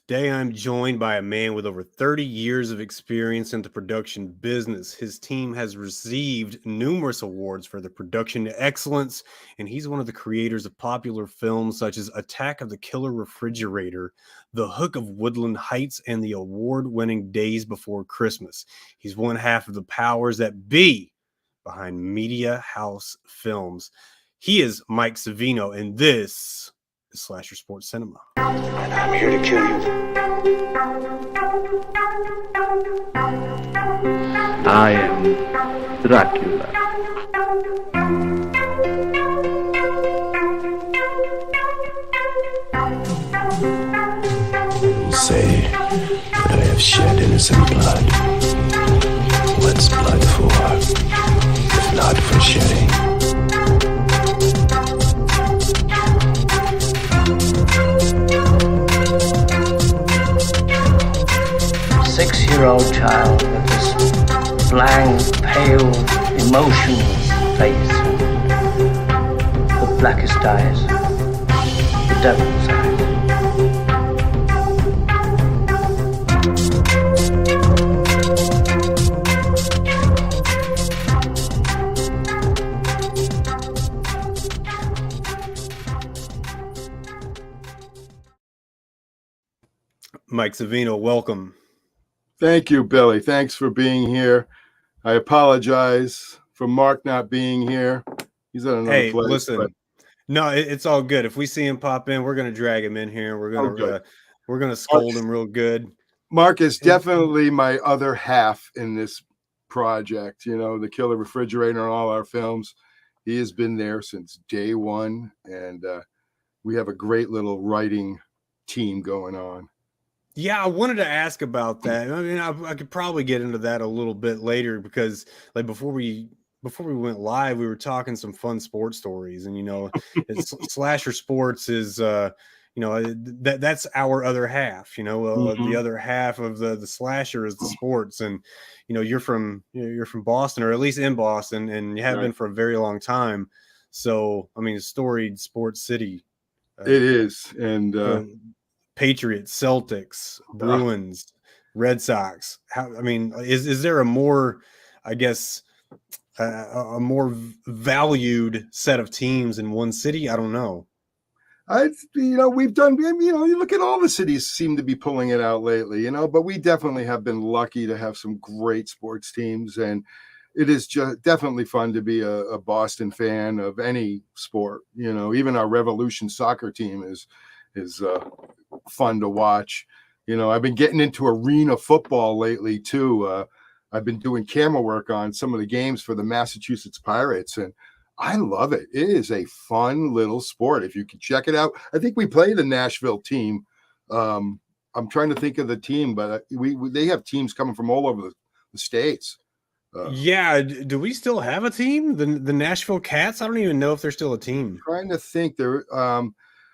Today, I'm joined by a man with over 30 years of experience in the production business. His team has received numerous awards for their production excellence, and he's one of the creators of popular films such as Attack of the Killer Refrigerator, The Hook of Woodland Heights, and the award-winning Days Before Christmas. He's one half of the powers that be behind Media House Films. He is Mike Savino, and this is Slasher Sports Cinema. And I'm here to kill you. I am Dracula. You say that I have shed innocent blood. What's blood for, if not for shedding? 6-year-old child with this blank, pale, emotionless face, the blackest eyes, the devil's eyes. Mike Savino, welcome. Thank you, Billy. Thanks for being here. I apologize for Mark not being here. He's at another place. Listen, but... no, it's all good. If we see him pop in, we're gonna drag him in here. We're gonna scold him real good. Mark is definitely my other half in this project. You know, the Killer Refrigerator and all our films. He has been there since day one, and we have a great little writing team going on. Yeah, I wanted to ask about that. I mean, I could probably get into that a little bit later because, like, before we went live, we were talking some fun sports stories, and Slasher Sports is, that's our other half. The other half of the slasher is the sports, and you're from Boston, or at least in Boston, and you have been for a very long time. So, I mean, a storied sports city. It is, and. Patriots, Celtics, Bruins, Red Sox. Is there a more, I guess, a more valued set of teams in one city? I don't know. We've done, you look at all the cities seem to be pulling it out lately, but we definitely have been lucky to have some great sports teams. And it is just definitely fun to be a Boston fan of any sport. Even our Revolution soccer team is fun to watch. I've been getting into arena football lately too. I've been doing camera work on some of the games for the Massachusetts Pirates, and I love it. It is a fun little sport. If you can check it out, I think we play the Nashville team. I'm trying to think of the team, but they have teams coming from all over the states. Do we still have a team? The Nashville Cats? I don't even know if they're still a team. I'm trying to think.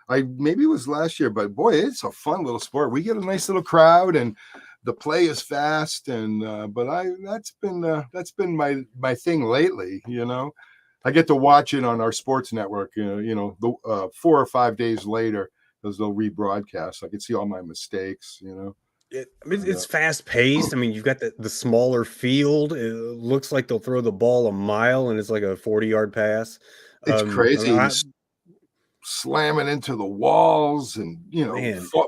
Maybe it was last year, but boy, it's a fun little sport. We get a nice little crowd, and the play is fast. And that's been my thing lately. I get to watch it on our sports network. 4 or 5 days later, because they'll rebroadcast. I can see all my mistakes. It's fast paced. I mean, you've got the smaller field. It looks like they'll throw the ball a mile, and it's like a 40-yard pass. It's crazy. Slamming into the walls, and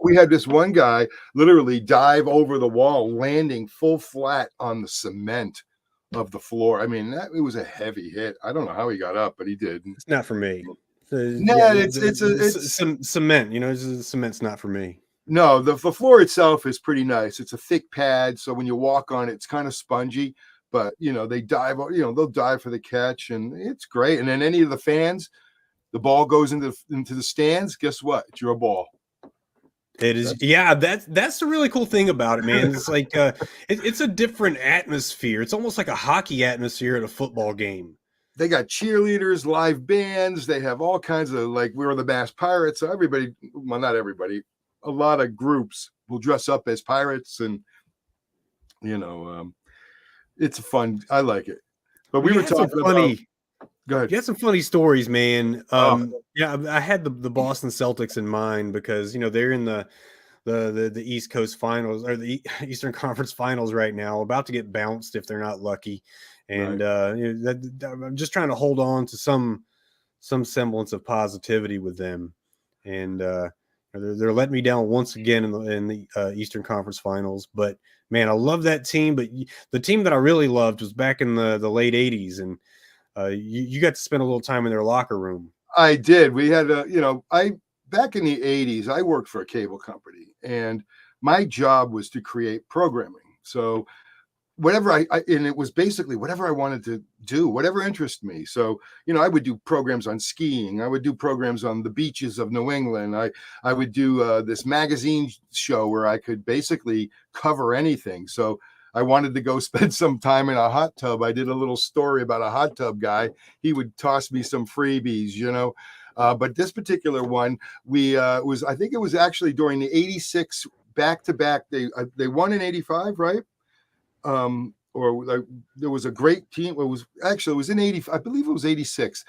we had this one guy literally dive over the wall, landing full flat on the cement of the floor. I mean, it was a heavy hit. I don't know how he got up, but he did. It's not for me. It's some cement. Cement's not for me. No, the floor itself is pretty nice. It's a thick pad, so when you walk on it, it's kind of spongy. But they dive. They'll dive for the catch, and it's great. And then any of the fans. The ball goes into the stands. Guess what? It's your ball. It is. Yeah, that's the really cool thing about it, man. It's like it's a different atmosphere. It's almost like a hockey atmosphere at a football game. They got cheerleaders, live bands. They have all kinds of, like, we were the Masked Pirates. So everybody, well, not everybody, a lot of groups will dress up as pirates, and it's fun. I like it. But we were talking about. Go ahead. You had some funny stories, man. Yeah, I had the Boston Celtics in mind because they're in the the East Coast Finals or the Eastern Conference Finals right now, about to get bounced if they're not lucky. And I'm just trying to hold on to some semblance of positivity with them. And they're letting me down once again in the Eastern Conference Finals. But man, I love that team. But the team that I really loved was back in the late '80s, and you got to spend a little time in their locker room. I did. We had back in the '80s, I worked for a cable company, and my job was to create programming. So whatever and it was basically whatever I wanted to do, whatever interested me. So, I would do programs on skiing. I would do programs on the beaches of New England. I would do this magazine show where I could basically cover anything. So I wanted to go spend some time in a hot tub. I did a little story about a hot tub guy. He would toss me some freebies, but this particular one, I think it was actually during the '86 back-to-back. They won in '85, right? There was a great team. It was in '80. I believe it was '86.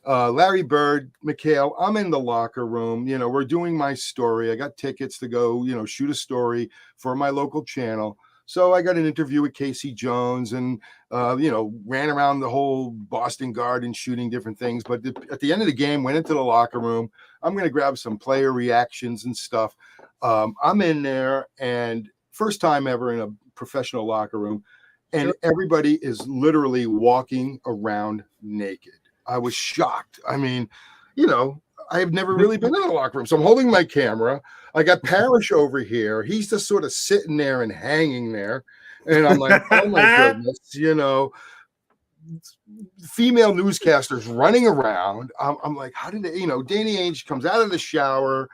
Larry Bird, McHale. I'm in the locker room. We're doing my story. I got tickets to go, shoot a story for my local channel. So I got an interview with Casey Jones and, ran around the whole Boston Garden shooting different things. But at the end of the game, went into the locker room. I'm going to grab some player reactions and stuff. I'm in there, and first time ever in a professional locker room, and everybody is literally walking around naked. I was shocked. I mean, I've never really been in a locker room. So I'm holding my camera. I got Parrish over here. He's just sort of sitting there and hanging there. And I'm like, oh my goodness, female newscasters running around. I'm like, how did they, Danny Ainge comes out of the shower,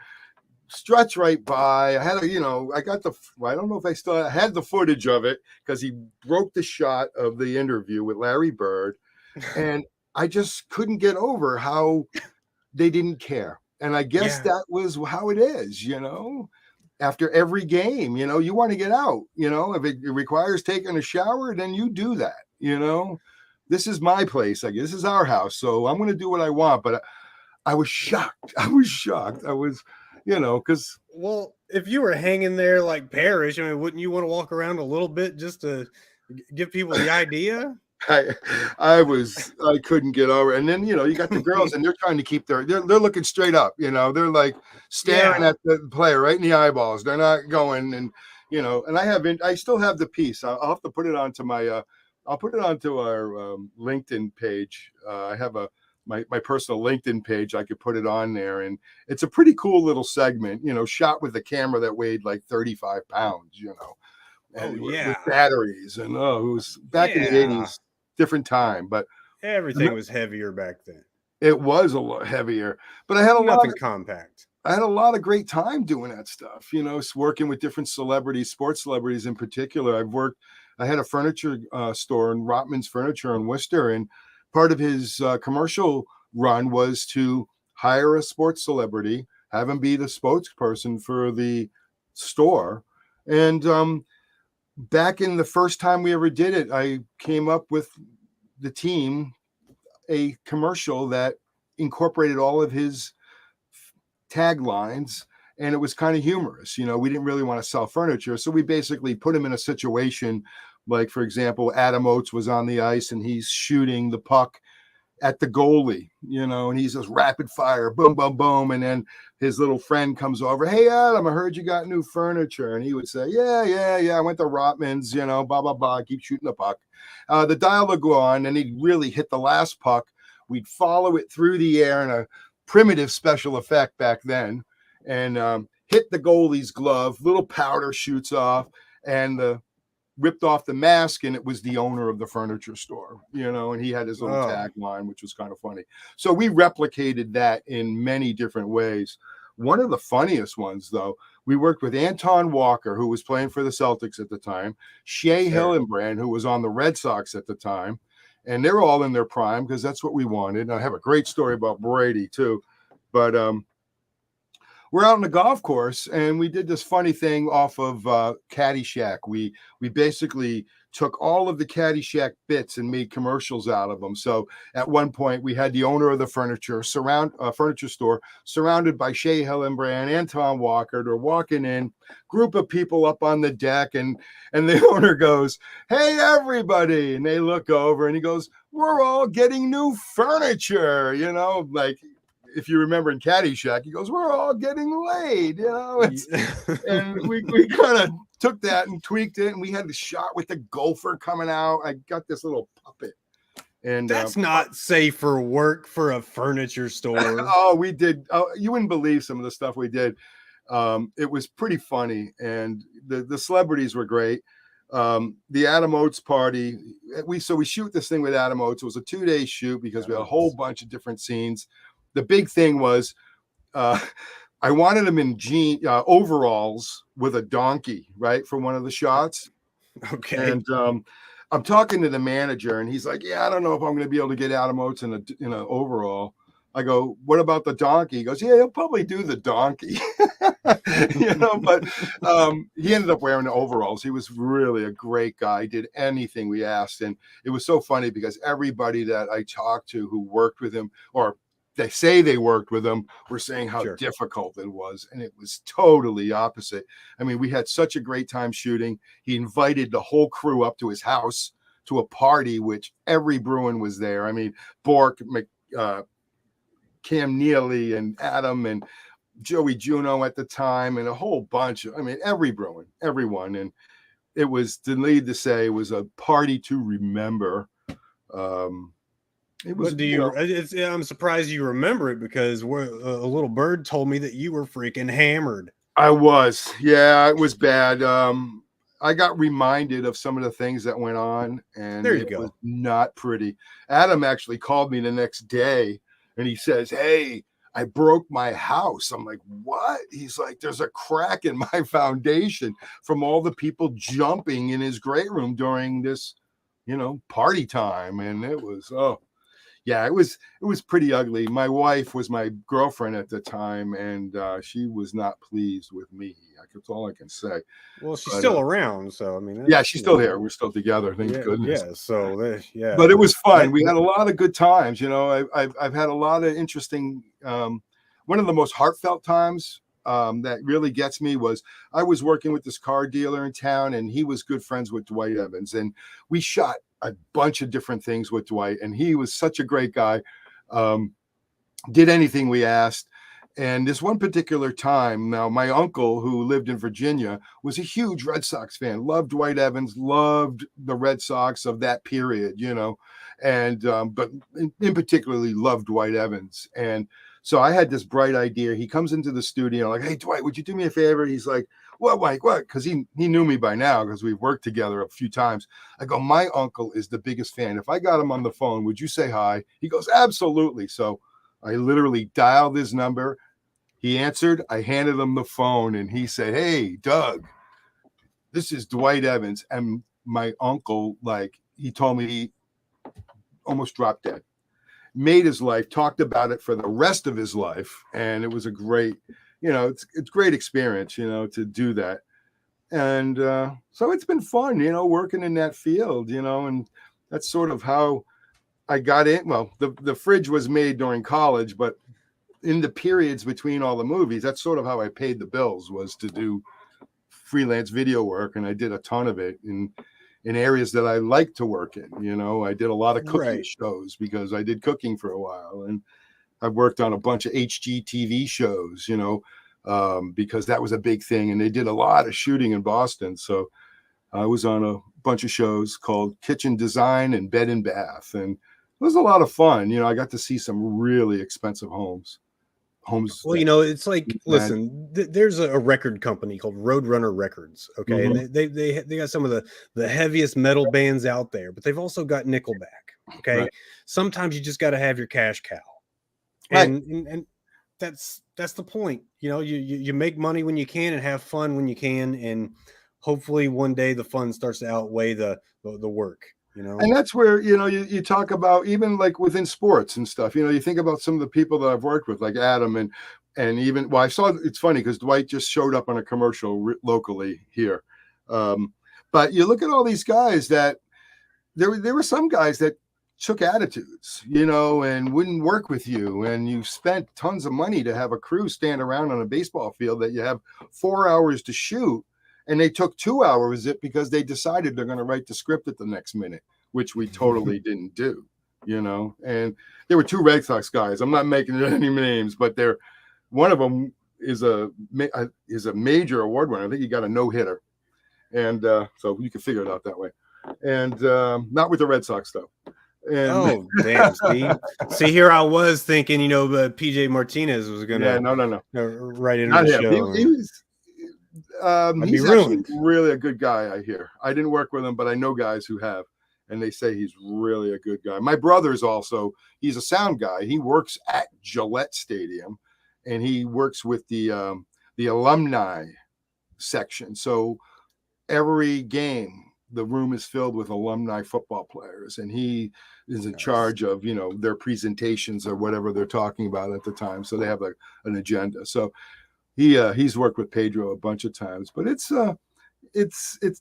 struts right by. I had I don't know if I still had the footage of it because he broke the shot of the interview with Larry Bird. And I just couldn't get over how they didn't care. And I guess that was how it is, after every game, you want to get out, if it requires taking a shower, then you do that, this is my place. I guess this is our house. So I'm going to do what I want. But I was shocked. I was, because. Well, if you were hanging there like Parrish, wouldn't you want to walk around a little bit just to give people the idea? I couldn't get over. And then, you got the girls and they're trying to keep they're looking straight up, they're like staring at the player right in the eyeballs. They're not going and, and I still have the piece. I'll have to put it onto I'll put it onto our LinkedIn page. I have my personal LinkedIn page. I could put it on there, and it's a pretty cool little segment, shot with a camera that weighed like 35 pounds, and with batteries. And it was back in the 80s. Different time, but everything was heavier back then. It was a lot heavier, but I had compact. I had a lot of great time doing that stuff, working with different celebrities, sports celebrities in particular. I had a furniture store in Rotman's Furniture in Worcester, and part of his commercial run was to hire a sports celebrity, have him be the spokesperson for the store. And back in the first time we ever did it, I came up with the team a commercial that incorporated all of his taglines, and it was kind of humorous. We didn't really want to sell furniture, so we basically put him in a situation like, for example, Adam Oates was on the ice and he's shooting the puck at the goalie, and he's just rapid fire, boom, boom, boom. And then his little friend comes over. Hey, Adam, I heard you got new furniture. And he would say, yeah. I went to Rotman's, blah, blah, blah. Keep shooting the puck. The dial would go on, and he'd really hit the last puck. We'd follow it through the air in a primitive special effect back then, and hit the goalie's glove. Little powder shoots off, and ripped off the mask, and it was the owner of the furniture store, and he had his little tagline, which was kind of funny. So we replicated that in many different ways. One of the funniest ones, though, we worked with Anton Walker, who was playing for the Celtics at the time, Shea Hillenbrand, who was on the Red Sox at the time, and they're all in their prime because that's what we wanted. And I have a great story about Brady too, but we're out on the golf course, and we did this funny thing off of Caddyshack. We basically took all of the Caddyshack bits and made commercials out of them. So at one point, we had the owner of the furniture store surrounded by Shea Hillenbrand and Tom Walker. They're walking in, group of people up on the deck, and the owner goes, "Hey, everybody!" And they look over, and he goes, "We're all getting new furniture," like. If you remember in Caddyshack, he goes, "We're all getting laid," and we kind of took that and tweaked it, and we had the shot with the gopher coming out. I got this little puppet, and that's not safe for work for a furniture store. Oh, we did. Oh, you wouldn't believe some of the stuff we did. It was pretty funny, and the celebrities were great. The Adam Oates party, we shoot this thing with Adam Oates. It was a 2-day shoot because we had a whole bunch of different scenes. The big thing was I wanted him in overalls with a donkey, right, for one of the shots. Okay. And I'm talking to the manager, and he's like, "Yeah, I don't know if I'm going to be able to get Adam Oates in an overall." I go, "What about the donkey?" He goes, "Yeah, he'll probably do the donkey." But he ended up wearing the overalls. He was really a great guy. He did anything we asked. And it was so funny because everybody that I talked to who worked with him, or they say they worked with him, were saying how difficult it was. And it was totally opposite. I mean, we had such a great time shooting. He invited the whole crew up to his house to a party, which every Bruin was there. I mean, Bork, Cam Neely, and Adam, and Joey Juno at the time, and a whole bunch. I mean, every Bruin, everyone. And it was, to lead to say, it was a party to remember. It was. I'm surprised you remember it, because a little bird told me that you were freaking hammered. I was. Yeah, it was bad. I got reminded of some of the things that went on, and there you go. Was not pretty. Adam actually called me the next day, and he says, "Hey, I broke my house." I'm like, "What?" He's like, "There's a crack in my foundation from all the people jumping in his great room during this, party time." And it was, yeah, it was pretty ugly. My wife was my girlfriend at the time, and she was not pleased with me. That's all I can say. Well, she's still around, so I mean, yeah, she's still here. We're still together. Thank goodness. Yeah. So yeah. But it was fun. We had a lot of good times. I've had a lot of interesting. One of the most heartfelt times that really gets me was I was working with this car dealer in town, and he was good friends with Dwight Evans, and we shot a bunch of different things with Dwight, and he was such a great guy. Did anything we asked. And this one particular time, now my uncle, who lived in Virginia, was a huge Red Sox fan, loved Dwight Evans, loved the Red Sox of that period, and but in particularly loved Dwight Evans. And so I had this bright idea. He comes into the studio like, "Hey, Dwight, would you do me a favor?" He's like, "What, Mike, what?" Because he knew me by now because we've worked together a few times. I go, "My uncle is the biggest fan. If I got him on the phone, would you say hi?" He goes, "Absolutely." So I literally dialed his number. He answered. I handed him the phone, and he said, "Hey, Doug, this is Dwight Evans." And my uncle, he told me he almost dropped dead. Made his life, talked about it for the rest of his life. And it was a great, it's great experience, to do that. And so it's been fun, working in that field, and that's sort of how I got in. Well, the fridge was made during college, but in the periods between all the movies, that's sort of how I paid the bills, was to do freelance video work. And I did a ton of it in areas that I like to work in. I did a lot of cooking shows because I did cooking for a while, and I've worked on a bunch of HGTV shows, because that was a big thing. And they did a lot of shooting in Boston. So I was on a bunch of shows called Kitchen Design and Bed and Bath. And it was a lot of fun. I got to see some really expensive homes. Well, it's like, listen, there's a record company called Roadrunner Records. Okay. Mm-hmm. And they got some of the heaviest metal bands out there, but they've also got Nickelback. Okay. Right. Sometimes you just got to have your cash cow. And that's the point. You make money when you can and have fun when you can. And hopefully one day the fun starts to outweigh the work. And that's where, you talk about, even like within sports and stuff, you think about some of the people that I've worked with, like Adam, and And even, well, I saw, it's funny because Dwight just showed up on a commercial locally here. But you look at all these guys that there were some guys that took attitudes, and wouldn't work with you. And you spent tons of money to have a crew stand around on a baseball field that you have 4 hours to shoot. And they took 2 hours because they decided they're going to write the script at the next minute, which we totally didn't do, And there were 2 Red Sox guys. I'm not making any names, but one of them is a major award winner. I think he got a no-hitter. And so you can figure it out that way. And not with the Red Sox, though. And, damn. See, here I was thinking, PJ Martinez was going to write into not the him. show. He's actually really a good guy, I hear. I didn't work with him, but I know guys who have. And they say he's really a good guy. My brother's also, he's a sound guy. He works at Gillette Stadium. And he works with the alumni section. So every game, the room is filled with alumni football players, and he is in charge of their presentations or whatever they're talking about at the time. So they have an agenda. So he's worked with Pedro a bunch of times, but it's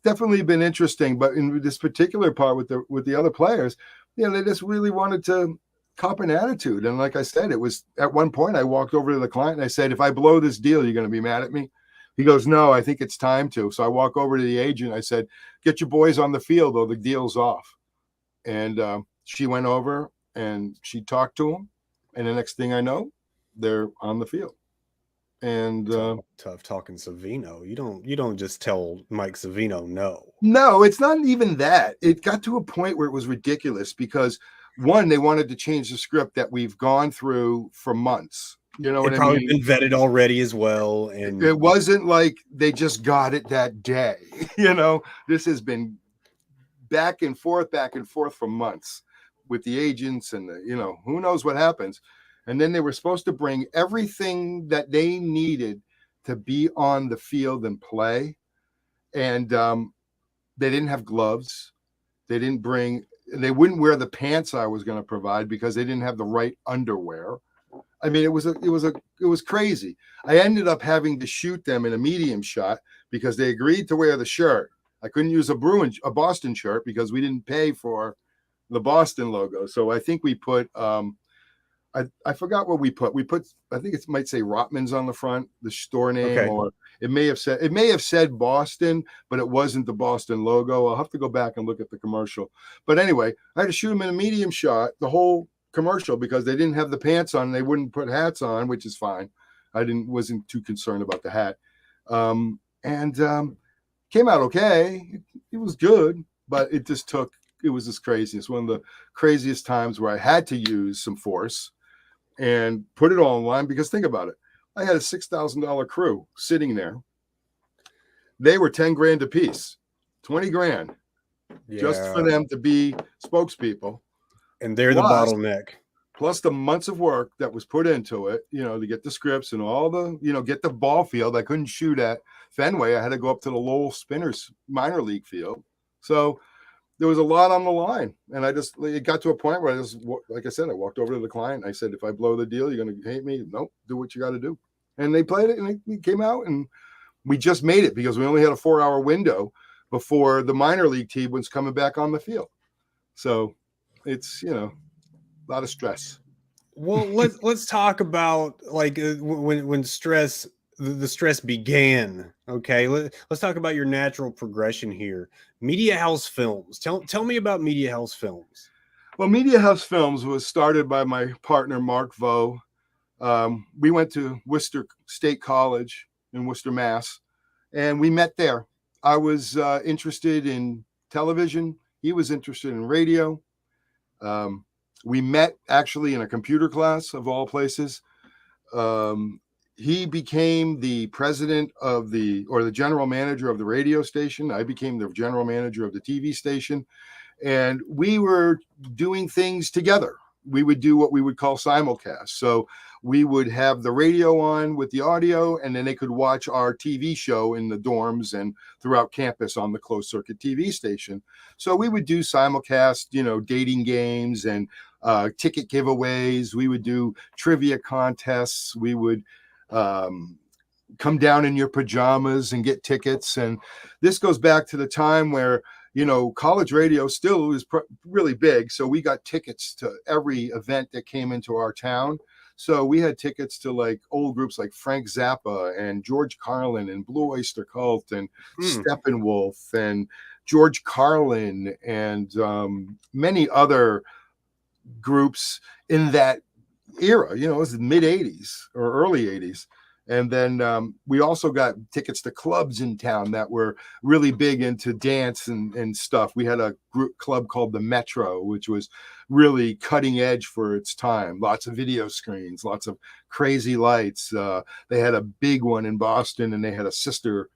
definitely been interesting. But in this particular part with the other players, they just really wanted to cop an attitude. And like I said, it was at one point I walked over to the client and I said, if I blow this deal, you're going to be mad at me? He goes, no, I think it's time to. So I walk over to the agent. I said, get your boys on the field or the deal's off. And she went over and she talked to him. And the next thing I know, they're on the field. And tough talking Savino. You don't just tell Mike Savino no. No, it's not even that. It got to a point where it was ridiculous because one, they wanted to change the script that we've gone through for months. You know what I mean? It's probably been vetted already as well. And it wasn't like they just got it that day. This has been back and forth for months with the agents and who knows what happens. And then they were supposed to bring everything that they needed to be on the field and play. And they didn't have gloves. They wouldn't wear the pants I was going to provide because they didn't have the right underwear. I mean, it was crazy. I ended up having to shoot them in a medium shot because they agreed to wear the shirt. I couldn't use a Boston shirt because we didn't pay for the Boston logo. So I think we put I forgot what we put. I think it might say Rotman's on the front, the store name, or it may have said Boston, but it wasn't the Boston logo. I'll have to go back and look at the commercial. But anyway, I had to shoot them in a medium shot, the whole commercial, because they didn't have the pants on. They wouldn't put hats on, which is fine. Wasn't too concerned about the hat. And came out okay. It was good, but it was just crazy. It's one of the craziest times where I had to use some force and put it all in line, because think about it. I had a $6,000 crew sitting there. They were 10 grand a piece, 20 grand just for them to be spokespeople. And they're the bottleneck. Plus the months of work that was put into it, to get the scripts and all the, get the ball field. I couldn't shoot at Fenway. I had to go up to the Lowell Spinners minor league field. So there was a lot on the line. And it got to a point where like I said, I walked over to the client. I said, if I blow the deal, you're going to hate me? Nope, do what you got to do. And they played it and it came out, and we just made it because we only had a 4-hour window before the minor league team was coming back on the field. So it's, a lot of stress. Well, let's talk about when stress, the stress began. Okay. Let's talk about your natural progression here. Media House Films. Tell me about Media House Films. Well, Media House Films was started by my partner, Mark Veau. We went to Worcester State College in Worcester, Mass, and we met there. I was interested in television. He was interested in radio. We met actually in a computer class of all places. He became the president of the general manager of the radio station. I became the general manager of the TV station, and we were doing things together. We would do what we would call simulcast. So we would have the radio on with the audio, and then they could watch our TV show in the dorms and throughout campus on the closed circuit TV station. So we would do simulcast, dating games and ticket giveaways. We would do trivia contests. We would come down in your pajamas and get tickets. And this goes back to the time where, college radio still was really big. So we got tickets to every event that came into our town. So we had tickets to like old groups like Frank Zappa and George Carlin and Blue Oyster Cult and Steppenwolf and George Carlin and many other groups in that era. It was the mid 80s or early 80s. And then we also got tickets to clubs in town that were really big into dance and stuff. We had a group club called the Metro, which was really cutting edge for its time. Lots of video screens, lots of crazy lights. They had a big one in Boston, and they had a sister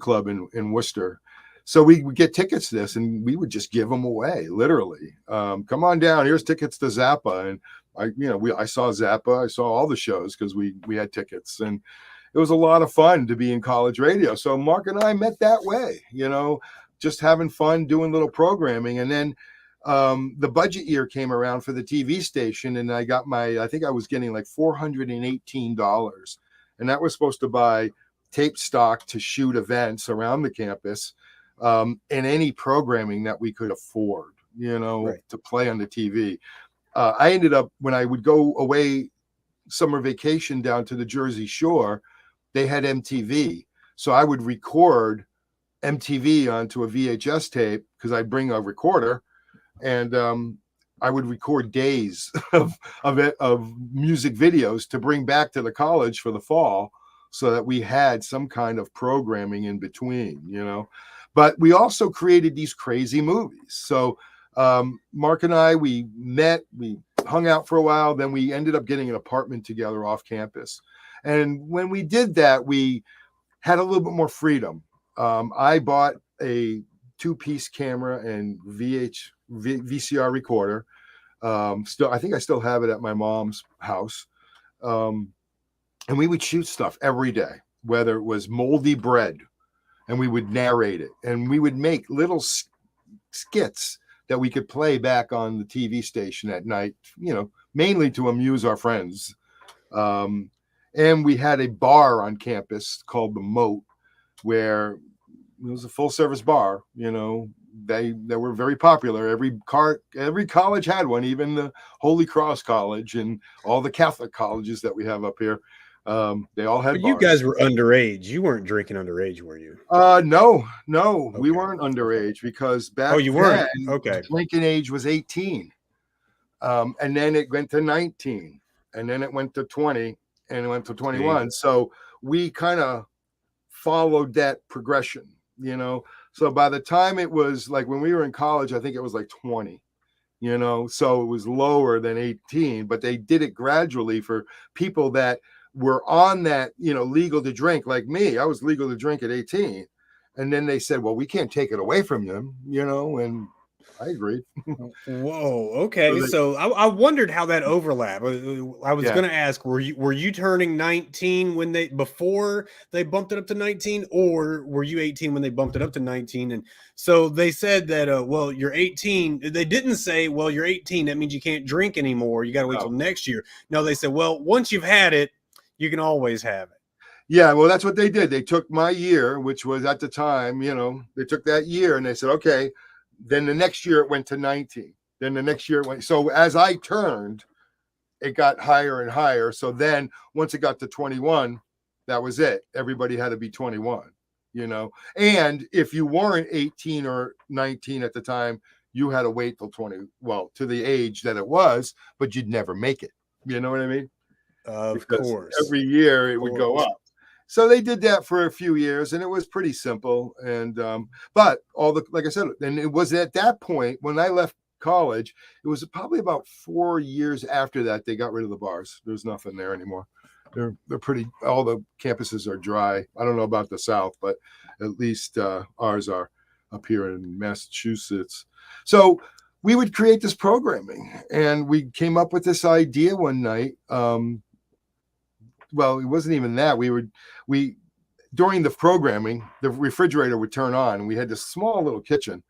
club in Worcester. So we would get tickets to this, and we would just give them away, literally. Come on down. Here's tickets to Zappa. And I saw Zappa. I saw all the shows because we had tickets, and it was a lot of fun to be in college radio. So Mark and I met that way, just having fun, doing little programming. And then the budget year came around for the TV station, and I think I was getting like $418, and that was supposed to buy tape stock to shoot events around the campus, and any programming that we could afford, to play on the TV. I ended up, when I would go away summer vacation down to the Jersey Shore, they had MTV. So I would record MTV onto a VHS tape because I'd bring a recorder, and I would record days of music videos to bring back to the college for the fall, so that we had some kind of programming in between, But we also created these crazy movies. So Mark and I, we met, we hung out for a while, then we ended up getting an apartment together off campus. And when we did that, we had a little bit more freedom. I bought a 2-piece camera and VCR recorder. I think I still have it at my mom's house. And we would shoot stuff every day, whether it was moldy bread, and we would narrate it, and we would make little skits that we could play back on the TV station at night, mainly to amuse our friends. And we had a bar on campus called the Moat, where it was a full service bar. They were very popular. Every college had one, even the Holy Cross College and all the Catholic colleges that we have up here. They all had. But you guys were underage. You weren't drinking underage, were you? No, Okay. We weren't underage because back. Oh, you weren't. Then, okay. The drinking age was 18, and then it went to 19, and then it went to 20, and it went to 21. So we kind of followed that progression, So by the time it was like when we were in college, I think it was like 20. So it was lower than 18, but they did it gradually for people that were on that, legal to drink. Like me, I was legal to drink at 18. And then they said, well, we can't take it away from them, and I agreed. Whoa. Okay. So I wondered how that overlap. I was going to ask, were you turning 19 before they bumped it up to 19, or were you 18 when they bumped it up to 19? And so they said that, well, you're 18. They didn't say, well, you're 18. That means you can't drink anymore. You got to wait till next year. No, they said, well, once you've had it, you can always have it. Yeah, well, that's what they did. They took my year, which was at the time, they took that year and they said, okay, then the next year it went to 19. Then the next year it went. So as I turned, it got higher and higher. So then once it got to 21, that was it. Everybody had to be 21, And if you weren't 18 or 19 at the time, you had to wait till 20, to the age that it was, but you'd never make it. You know what I mean? Of course. Every year it would go up. So they did that for a few years, and it was pretty simple. And but like I said, and it was at that point when I left college, it was probably about 4 years after that they got rid of the bars. There's nothing there anymore. They're pretty. All the campuses are dry. I don't know about the South, but at least ours are up here in Massachusetts. So we would create this programming, and we came up with this idea one night. Well, it wasn't even that. We during the programming, the refrigerator would turn on, and we had this small little kitchen,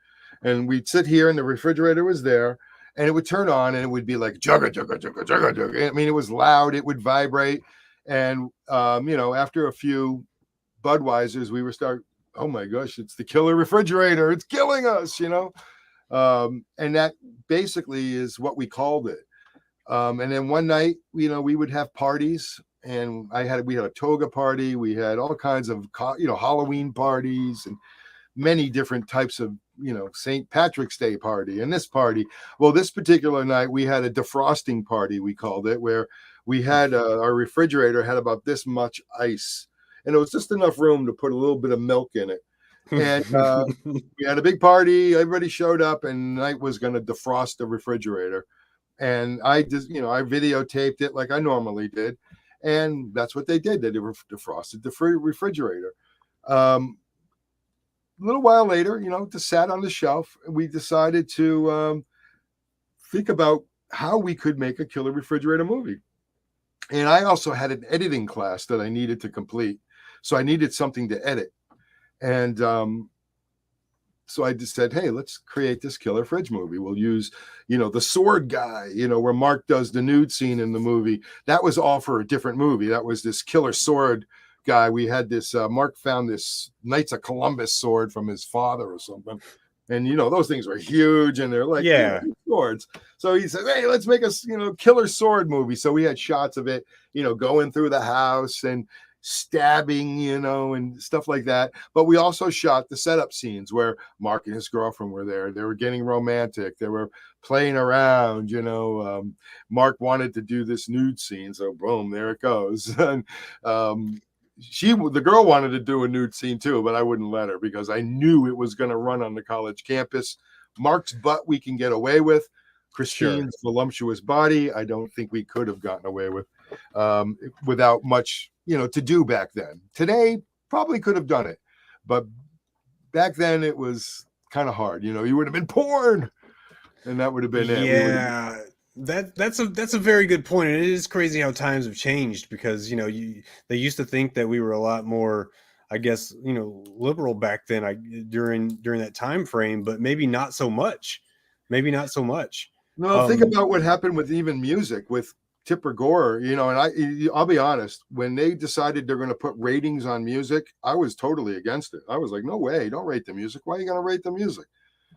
and we'd sit here, and the refrigerator was there, and it would turn on, and it would be like jugga jugga jugga jugga jugga. I mean, it was loud. It would vibrate, And after a few Budweisers, we were oh my gosh, it's the killer refrigerator, it's killing us, and that basically is what we called it. And then one night, we would have parties, and we had a toga party, we had all kinds of Halloween parties, and many different types of St. Patrick's Day party, and this party. Well, this particular night we had a defrosting party, we called it, where we had our refrigerator had about this much ice, and it was just enough room to put a little bit of milk in it. And we had a big party, everybody showed up, and night was going to defrost the refrigerator. And I just I videotaped it like I normally did, and that's what they did. They defrosted the refrigerator. A little while later, it sat on the shelf, and we decided to think about how we could make a killer refrigerator movie. And I also had an editing class that I needed to complete, so I needed something to edit. And so I just said, hey, let's create this killer fridge movie. We'll use, the sword guy, where Mark does the nude scene in the movie. That was all for a different movie. That was this killer sword guy. We had this, Mark found this Knights of Columbus sword from his father or something. And, those things were huge, and they're like swords. So he said, hey, let's make a, killer sword movie. So we had shots of it, going through the house and stabbing, and stuff like that. But we also shot the setup scenes where Mark and his girlfriend were there. They were getting romantic. They were playing around, Mark wanted to do this nude scene. So boom, there it goes. And the girl wanted to do a nude scene too, but I wouldn't let her because I knew it was going to run on the college campus. Mark's butt we can get away with. Christine's voluptuous body, I don't think we could have gotten away with without much to do back then. Today, probably could have done it, but back then it was kind of hard. You would have been porn, and that would have been it. Yeah, that's a very good point. And it is crazy how times have changed because they used to think that we were a lot more, I guess, liberal back then. During that time frame, but maybe not so much. No, think about what happened with even music with Tipper Gore, and I'll be honest, when they decided they're going to put ratings on music, I was totally against it. I was like, no way, don't rate the music. Why are you going to rate the music?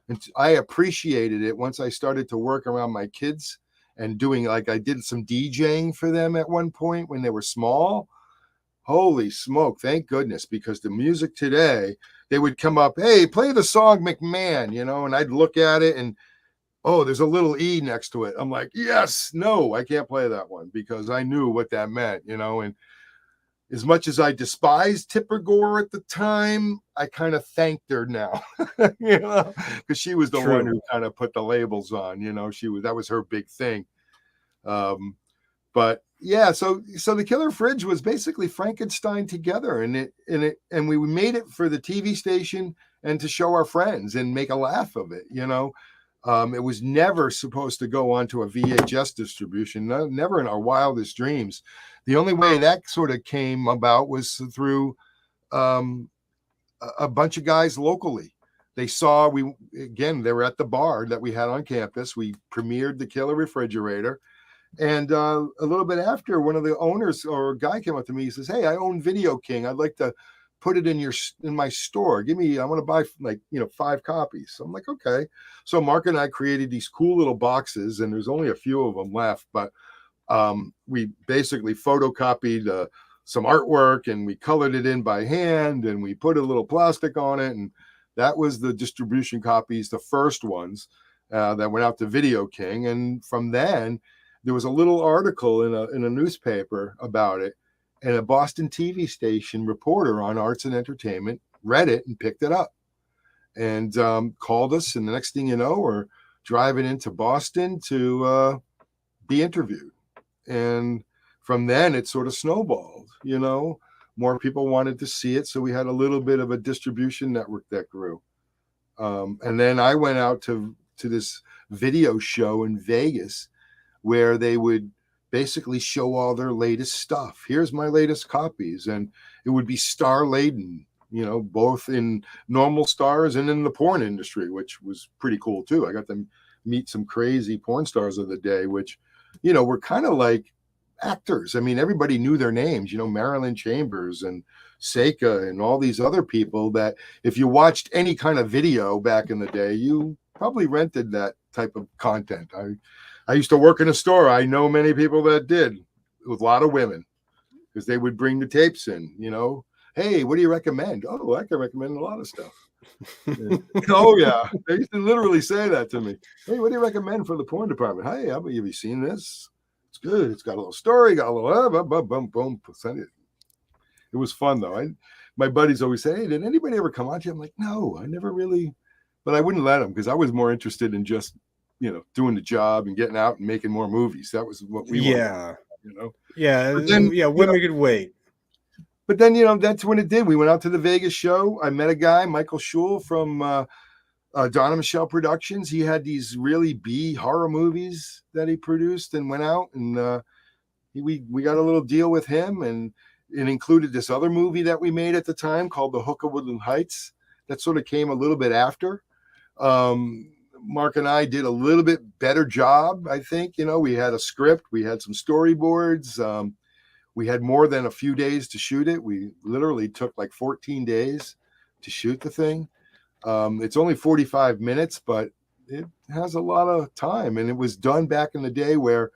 And I appreciated it once I started to work around my kids and doing, like, I did some DJing for them at one point when they were small. Holy smoke, thank goodness, because the music today, they would come up, hey, play the song McMahon, and I'd look at it and, oh, there's a little E next to it. I'm like, yes, no, I can't play that one because I knew what that meant, and as much as I despised Tipper Gore at the time, I kind of thanked her now, because she was the one who kind of put the labels on, that was her big thing. But yeah, so the Killer Fridge was basically Frankenstein together, and we made it for the TV station and to show our friends and make a laugh of it, It was never supposed to go on to a VHS distribution, never in our wildest dreams. The only way that sort of came about was through a bunch of guys locally. They saw, they were at the bar that we had on campus. We premiered the Killer Refrigerator. And a little bit after, one of the owners or a guy came up to me. He says, hey, I own Video King. I'd like to put it in my store. I want to buy 5 copies. So I'm like, okay. So Mark and I created these cool little boxes, and there's only a few of them left, but we basically photocopied some artwork, and we colored it in by hand, and we put a little plastic on it. And that was the distribution copies, the first ones that went out to Video King. And from then there was a little article in a newspaper about it. And a Boston TV station reporter on arts and entertainment read it and picked it up and called us. And the next thing you know, we're driving into Boston to be interviewed. And from then it sort of snowballed, more people wanted to see it. So we had a little bit of a distribution network that grew. And then I went out to this video show in Vegas where they would basically show all their latest stuff. Here's my latest copies. And it would be star laden, both in normal stars and in the porn industry, which was pretty cool too. I got to meet some crazy porn stars of the day, which, were kind of like actors. I mean, everybody knew their names, Marilyn Chambers and Seika and all these other people that if you watched any kind of video back in the day, you probably rented that type of content. I used to work in a store. I know many people that did, with a lot of women, because they would bring the tapes in, Hey, what do you recommend? Oh, I can recommend a lot of stuff. Oh yeah, they used to literally say that to me. Hey, what do you recommend for the porn department? Hey, have you seen this? It's good. It's got a little story. Got a little boom, boom. Send it. It was fun though. My buddies always say, "Hey, did anybody ever come on to you?" I'm like, "No, I never really," but I wouldn't let them because I was more interested in just doing the job and getting out and making more movies. That was what we wanted, Yeah, But then, women could wait. But then, that's when it did. We went out to the Vegas show. I met a guy, Michael Schul from Donna Michelle Productions. He had these really B horror movies that he produced and went out and we got a little deal with him, and it included this other movie that we made at the time called The Hook of Woodland Heights. That sort of came a little bit after. Mark and I did a little bit better job, I think. We had a script, we had some storyboards. We had more than a few days to shoot it. We literally took like 14 days to shoot the thing. It's only 45 minutes, but it has a lot of time. And it was done back in the day where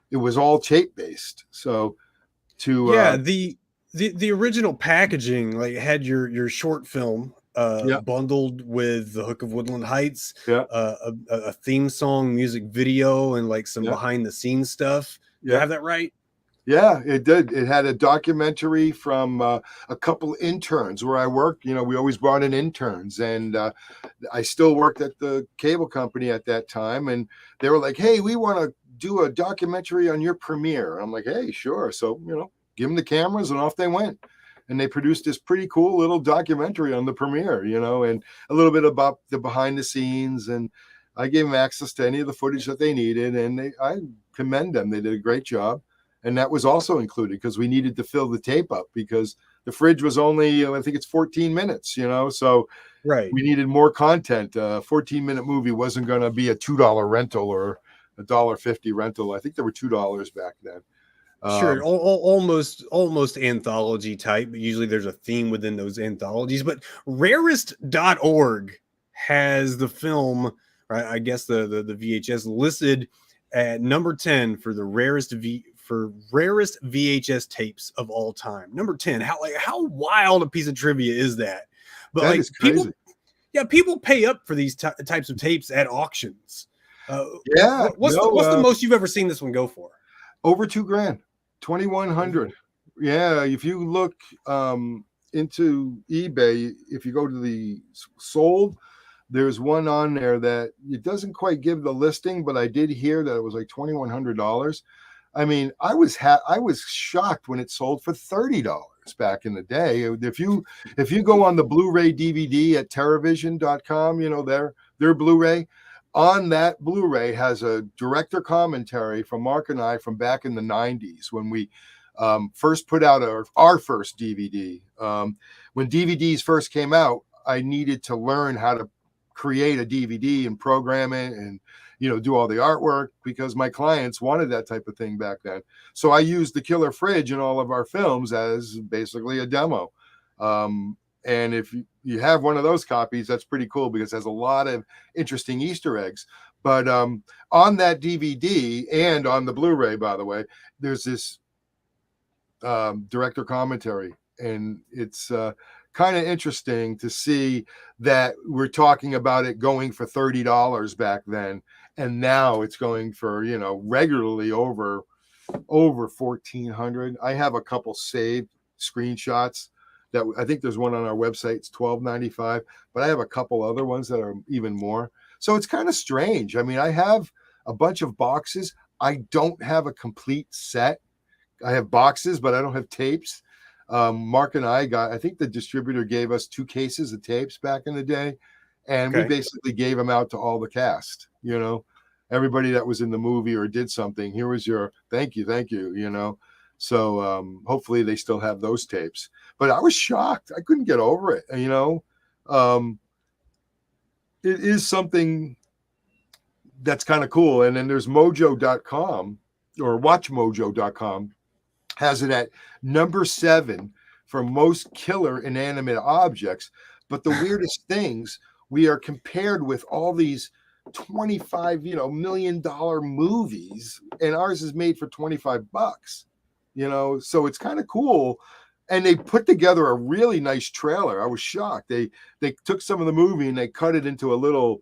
it was all tape based. So the original packaging had your short film bundled with The Hook of Woodland Heights, a theme song, music video, and some behind the scenes stuff. Do I have that right? Yeah, it did. It had a documentary from a couple interns where I worked. We always brought in interns, and I still worked at the cable company at that time. And they were like, "Hey, we want to do a documentary on your premiere." I'm like, "Hey, sure." So, give them the cameras, and off they went. And they produced this pretty cool little documentary on the premiere, and a little bit about the behind the scenes. And I gave them access to any of the footage that they needed, and I commend them. They did a great job. And that was also included because we needed to fill the tape up because the fridge was only, I think it's 14 minutes, so right. We needed more content. A 14-minute movie wasn't going to be a $2 rental or a $1.50 rental. I think there were $2 back then. Sure, almost anthology type, but usually there's a theme within those anthologies. But rarest.org has the film, right, I guess the VHS listed at number 10 for the rarest VHS tapes of all time. Number 10. How wild a piece of trivia is that? But that is crazy. People pay up for these types of tapes at auctions. What's the most you've ever seen this one go for? Over $2,000, 2,100. Yeah, if you look into eBay, if you go to the sold, there's one on there that it doesn't quite give the listing, but I did hear that it was like $2,100. I mean, I was shocked when it sold for $30 back in the day. If you go on the Blu-ray DVD at TerraVision.com, their Blu-ray, on that Blu-ray has a director commentary from Mark and I from back in the 90s when we first put out our first DVD. When DVDs first came out, I needed to learn how to create a DVD and program it and do all the artwork because my clients wanted that type of thing back then. So I used the Killer Fridge in all of our films as basically a demo. And if you have one of those copies, that's pretty cool because it has a lot of interesting Easter eggs. But on that DVD and on the Blu-ray, by the way, there's this director commentary, and it's kind of interesting to see that we're talking about it going for $30 back then, and now it's going for regularly over $1,400. I have a couple saved screenshots that I think there's one on our website. It's $12.95, but I have a couple other ones that are even more. So it's kind of strange. I mean, I have a bunch of boxes. I don't have a complete set. I have boxes, but I don't have tapes. Mark and I think the distributor gave us 2 cases of tapes back in the day, and we basically gave them out to all the cast, everybody that was in the movie or did something. Here was your thank you, So hopefully they still have those tapes. But I was shocked. I couldn't get over it. It is something that's kind of cool. And then there's mojo.com or WatchMojo.com has it at number 7 for most killer inanimate objects. But the weirdest things, we are compared with all these 25 million dollar movies, and ours is made for 25 bucks, so it's kind of cool. And they put together a really nice trailer. I was shocked. They took some of the movie and they cut it into a little,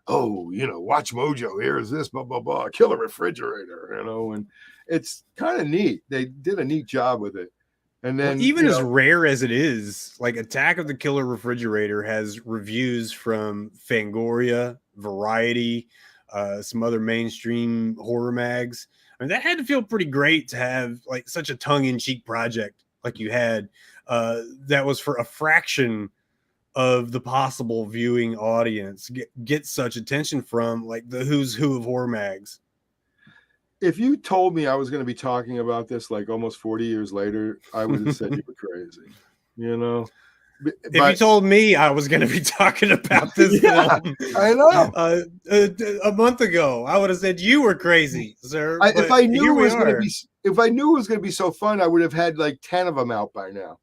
Watch Mojo, here's this, blah blah blah, killer refrigerator, and it's kind of neat. They did a neat job with it. And then well, even as rare as it is, like Attack of the Killer Refrigerator has reviews from Fangoria, Variety, some other mainstream horror mags. I mean, that had to feel pretty great to have like such a tongue-in-cheek project like you had that was for a fraction of the possible viewing audience get such attention from like the who's who of horror mags. If you told me I was going to be talking about this like almost 40 years later, I would have said you were crazy. If you told me I was going to be talking about this film, I know, a month ago, I would have said you were crazy, sir. If I knew it was going to be so fun, I would have had like 10 of them out by now.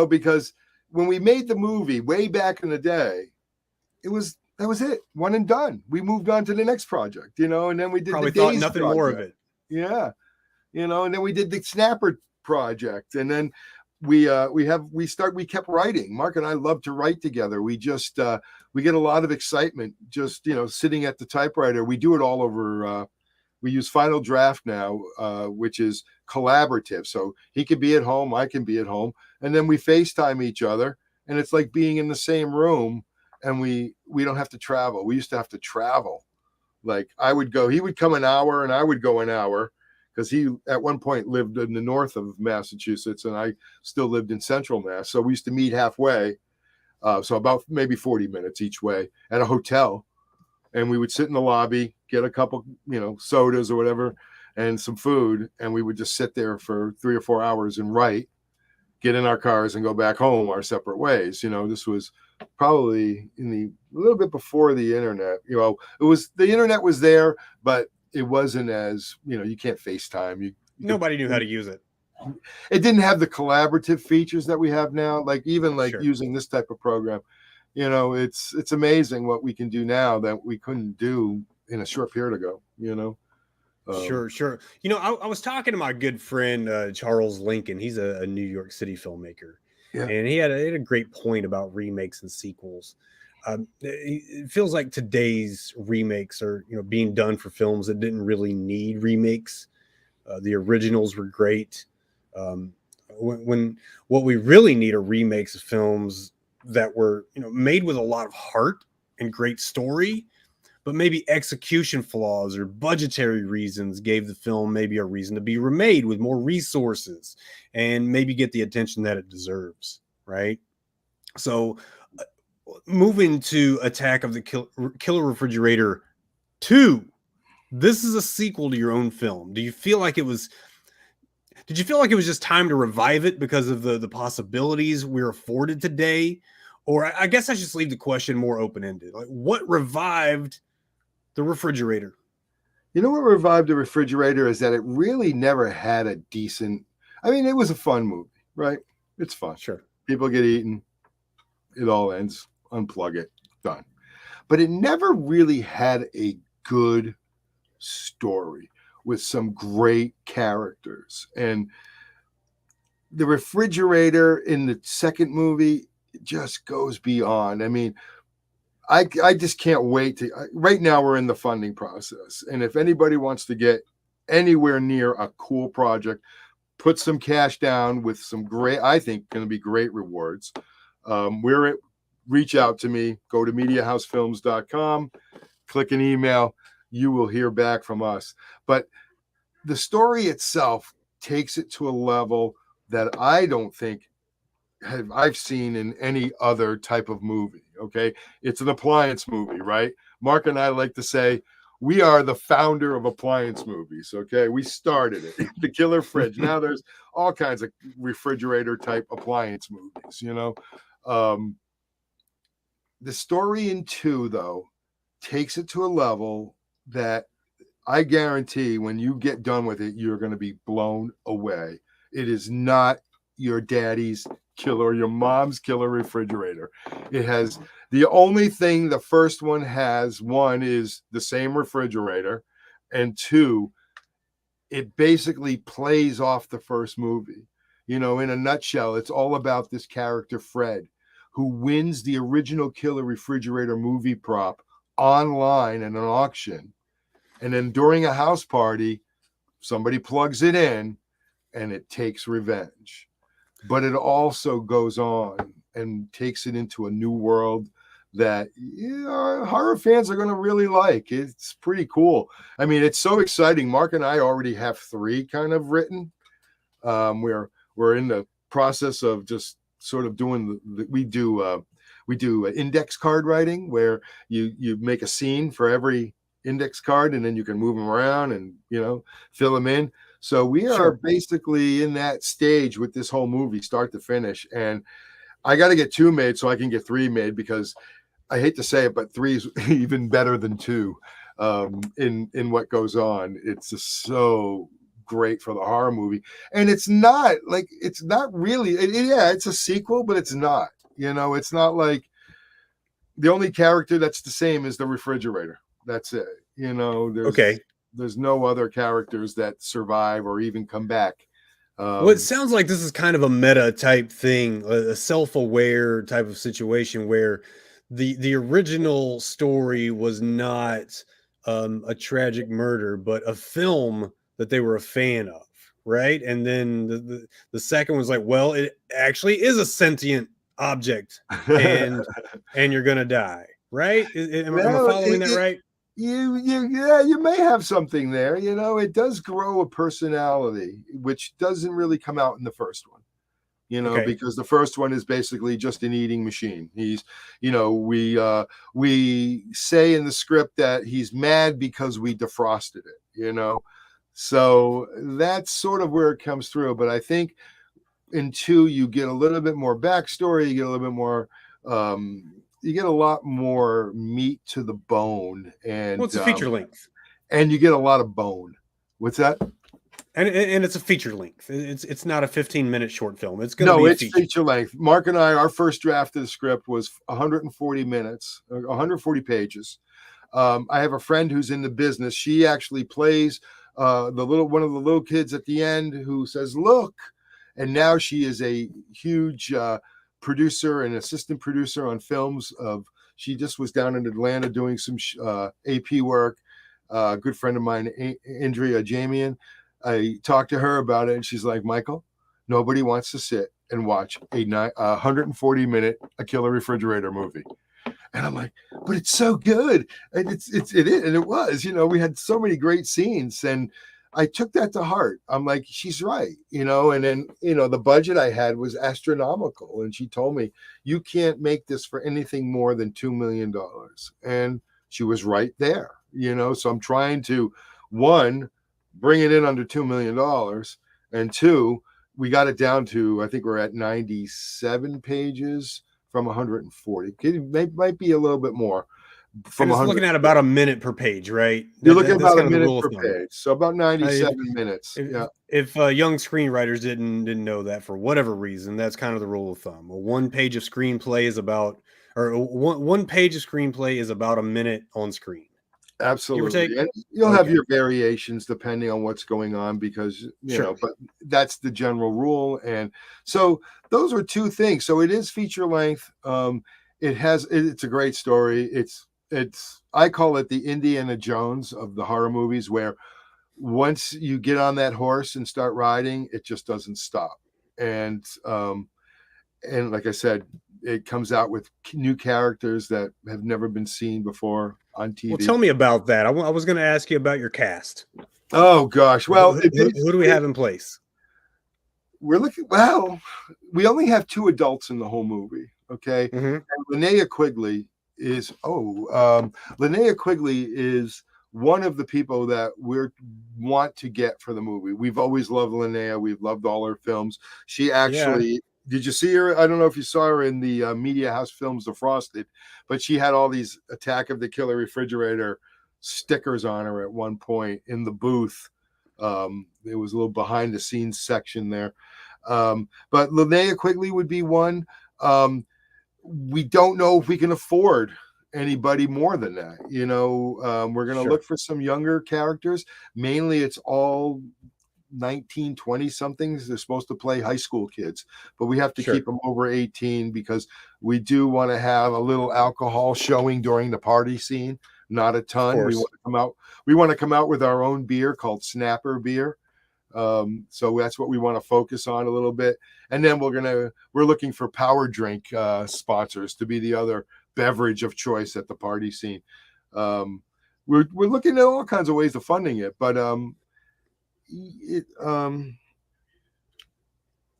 Because when we made the movie way back in the day, that was it, one and done. We moved on to the next project, and then we did probably the thought Days nothing project. more of it. Yeah, and then we did the Snapper project, and then we kept writing. Mark and I love to write together. We just we get a lot of excitement just sitting at the typewriter. We do it all over. We use Final Draft now, which is collaborative. So he can be at home, I can be at home, and then we FaceTime each other, and it's like being in the same room. And we don't have to travel. We used to have to travel. Like he would come an hour and I would go an hour, because he at one point lived in the north of Massachusetts and I still lived in central Mass. So we used to meet halfway. So about maybe 40 minutes each way at a hotel. And we would sit in the lobby, get a couple, sodas or whatever, and some food. And we would just sit there for 3 or 4 hours and write, get in our cars and go back home our separate ways. This was probably a little bit before the internet. The internet was there, but it wasn't as, you can't FaceTime. Nobody knew how to use it. It didn't have the collaborative features that we have now. Like even Sure. using this type of program, it's amazing what we can do now that we couldn't do in a short period ago, Sure. I was talking to my good friend, Charles Lincoln. He's a New York City filmmaker. Yeah. And he had a great point about remakes and sequels. It feels like today's remakes are, being done for films that didn't really need remakes. The originals were great. When what we really need are remakes of films that were, made with a lot of heart and great story, but maybe execution flaws or budgetary reasons gave the film maybe a reason to be remade with more resources and maybe get the attention that it deserves, right? So moving to Attack of the Killer Refrigerator 2, this is a sequel to your own film. Did you feel like it was just time to revive it because of the possibilities we're afforded today? Or I guess I should leave the question more open-ended. Like, what revived the refrigerator? What revived the refrigerator is that it really never had a decent, it was a fun movie, right? It's fun. Sure. People get eaten. It all ends. Unplug it. Done. But it never really had a good story with some great characters. And the refrigerator in the second movie just goes beyond. I just can't wait to. Right now, we're in the funding process, and if anybody wants to get anywhere near a cool project, put some cash down with some great, I think, going to be great rewards. Reach out to me. Go to MediaHouseFilms.com, click an email. You will hear back from us. But the story itself takes it to a level that I don't think I've seen in any other type of movie. Okay. It's an appliance movie, right? Mark and I like to say we are the founder of appliance movies. Okay. We started it, the killer fridge. Now there's all kinds of refrigerator type appliance movies, the story in 2 though takes it to a level that I guarantee when you get done with it, you're going to be blown away. It is not your daddy's killer or your mom's killer refrigerator. It has the only thing the first one has, one is the same refrigerator, and two, it basically plays off the first movie. In a nutshell, it's all about this character, Fred, who wins the original killer refrigerator movie prop online in an auction. And then during a house party, somebody plugs it in and it takes revenge. But it also goes on and takes it into a new world that horror fans are going to really like. It's pretty cool. I mean, it's so exciting. Mark and I already have 3 kind of written. We're in the process of just sort of doing we do index card writing, where you make a scene for every index card, and then you can move them around and fill them in. So we are basically in that stage with this whole movie, start to finish. And I got to get 2 made so I can get 3 made, because I hate to say it, but 3 is even better than 2 in what goes on. It's just so great for the horror movie. And it's not really, it's a sequel, but it's not. It's not like the only character that's the same is the refrigerator. That's it. There's no other characters that survive or even come back. Well, it sounds like this is kind of a meta type thing, a self-aware type of situation where the original story was not a tragic murder, but a film that they were a fan of, right? And then the second was like, well, it actually is a sentient object, and you're gonna die, right? Am I following that right? You may have something there. It does grow a personality, which doesn't really come out in the first one. Because the first one is basically just an eating machine. He's, we say in the script that he's mad because we defrosted it. So that's sort of where it comes through. But I think in 2, you get a little bit more backstory. You get a little bit more. You get a lot more meat to the bone, and it's a feature length, and you get a lot of bone. What's that? And it's a feature length. It's not a 15-minute short film. It's going to be it's feature length. Mark and I, our first draft of the script was 140 minutes, 140 pages. I have a friend who's in the business. She actually plays one of the little kids at the end who says, "Look," and now she is a huge producer and assistant producer on films. She just was down in Atlanta doing some AP work. A good friend of mine, Andrea Jamian. I talked to her about it, and she's like, "Michael, nobody wants to sit and watch a 140-minute A Killer Refrigerator movie." And I'm like, "But it's so good." And it is, and it was. We had so many great scenes, and I took that to heart. I'm like, she's right, and then, the budget I had was astronomical. And she told me, you can't make this for anything more than $2 million. And she was right there, so I'm trying to, 1, bring it in under $2 million. And 2, we got it down to, I think we're at 97 pages from 140. It might be a little bit more. From looking at about a minute per page, right? You're looking at about a minute per page, so about 97 minutes. If young screenwriters didn't know that for whatever reason, that's kind of the rule of thumb. One page of screenplay is about a minute on screen. Absolutely, and you'll have your variations depending on what's going on, because but that's the general rule. And so those are 2 things. So it is feature length. It's a great story. I call it the Indiana Jones of the horror movies, where once you get on that horse and start riding, it just doesn't stop. And like I said, it comes out with new characters that have never been seen before on TV. Well, tell me about that. I was going to ask you about your cast. Oh gosh. Well, who do we have in place? We only have 2 adults in the whole movie. Okay. Mm-hmm. And Linnea Quigley is one of the people that we want to get for the movie. We've always loved Linnea. We've loved all her films. She actually, did you see her? I don't know if you saw her in the Media House films, The Frosted, but she had all these Attack of the Killer Refrigerator stickers on her at one point in the booth. There was a little behind the scenes section there. But Linnea Quigley would be one. We don't know if we can afford anybody more than that. We're going to Sure. look for some younger characters. Mainly it's all 19, 20 somethings. They're supposed to play high school kids, but we have to Sure. keep them over 18 because we do want to have a little alcohol showing during the party scene. Not a ton. We course. want to come out with our own beer called Snapper beer. So that's what we want to focus on a little bit. And then we're looking for power drink sponsors to be the other beverage of choice at the party scene. We're looking at all kinds of ways of funding it, but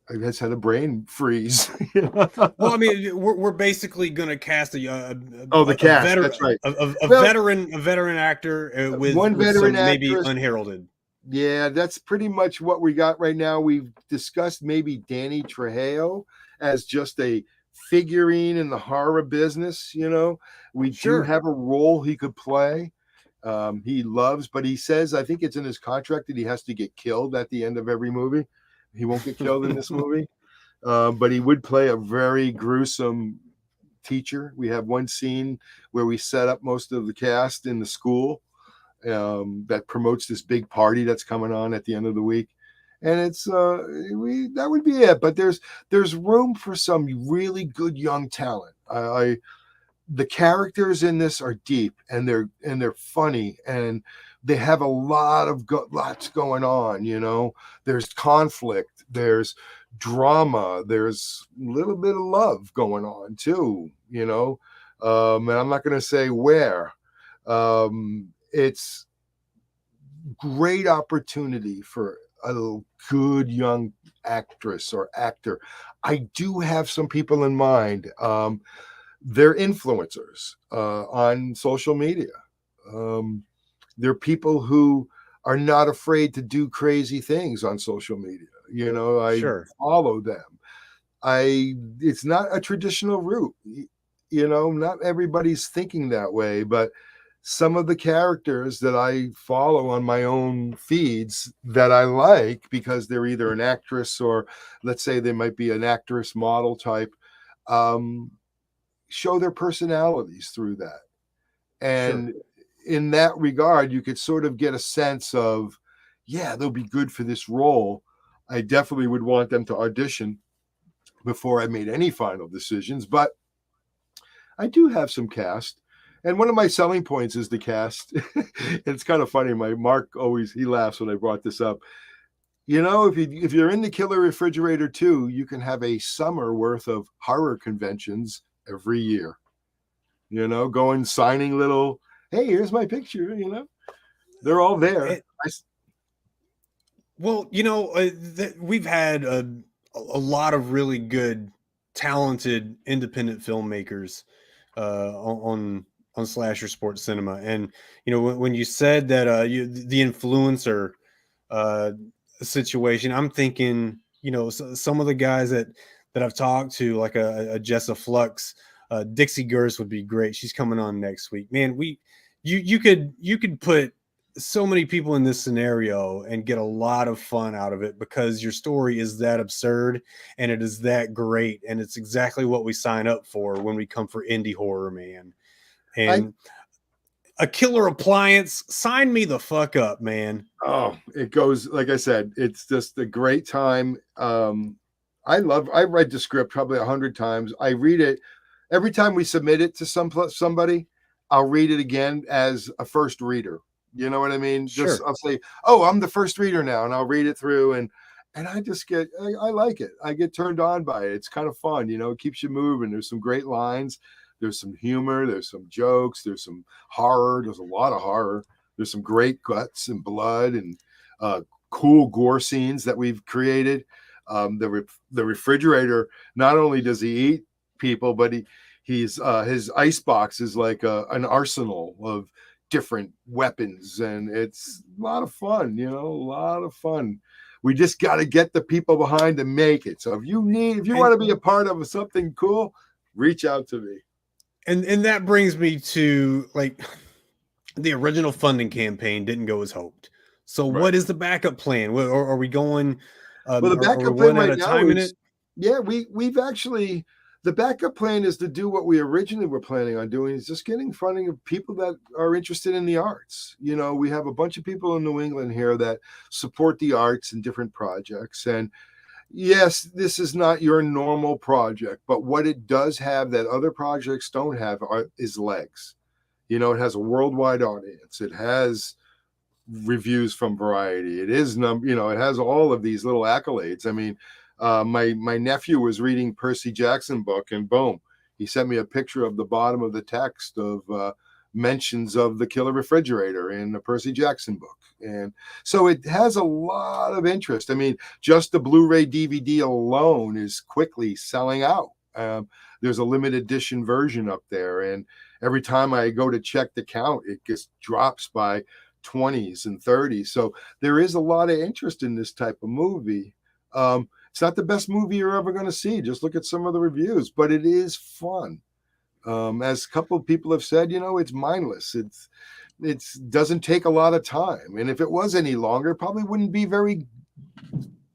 I just had a brain freeze. Well, I mean, we're basically going to cast the a cast. veteran, That's right. a veteran actor with one veteran some maybe actress. unheralded. Yeah, that's pretty much what we got right now. We've discussed maybe Danny Trejo as just a figurine in the horror business. We Sure. do have a role he could play. He loves, but he says, I think it's in his contract that he has to get killed at the end of every movie. He won't get killed in this movie, but he would play a very gruesome teacher. We have one scene where we set up most of the cast in the school that promotes this big party that's coming on at the end of the week. And it's that would be it. But there's room for some really good young talent. The characters in this are deep and they're funny and they have a lots going on. There's conflict, there's drama, there's a little bit of love going on too. And I'm not going to say where. It's great opportunity for a good young actress or actor. I do have some people in mind. They're influencers on social media. They're people who are not afraid to do crazy things on social media. I Sure. follow them. It's not a traditional route. Not everybody's thinking that way, but some of the characters that I follow on my own feeds that I like because they're either an actress or let's say they might be an actress model type, show their personalities through that. And in that regard, you could sort of get a sense of, yeah, they'll be good for this role. I definitely would want them to audition before I made any final decisions, but I do have some cast. And one of my selling points is the cast. It's kind of funny. My Mark he laughs when I brought this up. If you're in the Killer Refrigerator 2, you can have a summer worth of horror conventions every year. Going signing little, hey, here's my picture. They're all there. We've had a lot of really good, talented, independent filmmakers on Slasher Sports Cinema, and when you said that the influencer situation, I'm thinking some of the guys that I've talked to, like a Jessa Flux, Dixie Gers would be great. She's coming on next week. Man, you could put so many people in this scenario and get a lot of fun out of it because your story is that absurd and it is that great, and it's exactly what we sign up for when we come for indie horror, man. And a killer appliance, sign me the fuck up, man. Oh, it goes, like I said, it's just a great time. I read the script probably 100 times. I read it every time we submit it to somebody. I'll read it again as a first reader. You know what I mean? Sure. I'll say, oh, I'm the first reader now, and I'll read it through, and I just I like it. I get turned on by it. It's kind of fun, it keeps you moving. There's some great lines. There's some humor. There's some jokes. There's some horror. There's a lot of horror. There's some great guts and blood and cool gore scenes that we've created. The refrigerator, not only does he eat people, but his ice box is like an arsenal of different weapons, and it's a lot of fun. A lot of fun. We just got to get the people behind to make it. So if you want to be a part of something cool, reach out to me. And that brings me to, like, the original funding campaign didn't go as hoped. So Right. what is the backup plan? Are we going? Well, the Are we backup plan running out right of now time in is, it? yeah, we've actually, the backup plan is to do what we originally were planning on doing, is just getting funding of people that are interested in the arts. You know, we have a bunch of people in New England here that support the arts in different projects. And yes, this is not your normal project, but what it does have that other projects don't have is legs. You know, it has a worldwide audience. It has reviews from Variety. It is you know, it has all of these little accolades. I mean, my nephew was reading Percy Jackson book, and boom, he sent me a picture of the bottom of the text of mentions of the killer refrigerator in the Percy Jackson book. And so it has a lot of interest. I mean, just the Blu-ray DVD alone is quickly selling out. There's a limited edition version up there, and every time I go to check the count, it just drops by 20s and 30s. So there is a lot of interest in this type of movie. It's not the best movie you're ever going to see. Just look at some of the reviews, but it is fun. As a couple of people have said, you know, it's mindless. It's doesn't take a lot of time, and if it was any longer, it probably wouldn't be very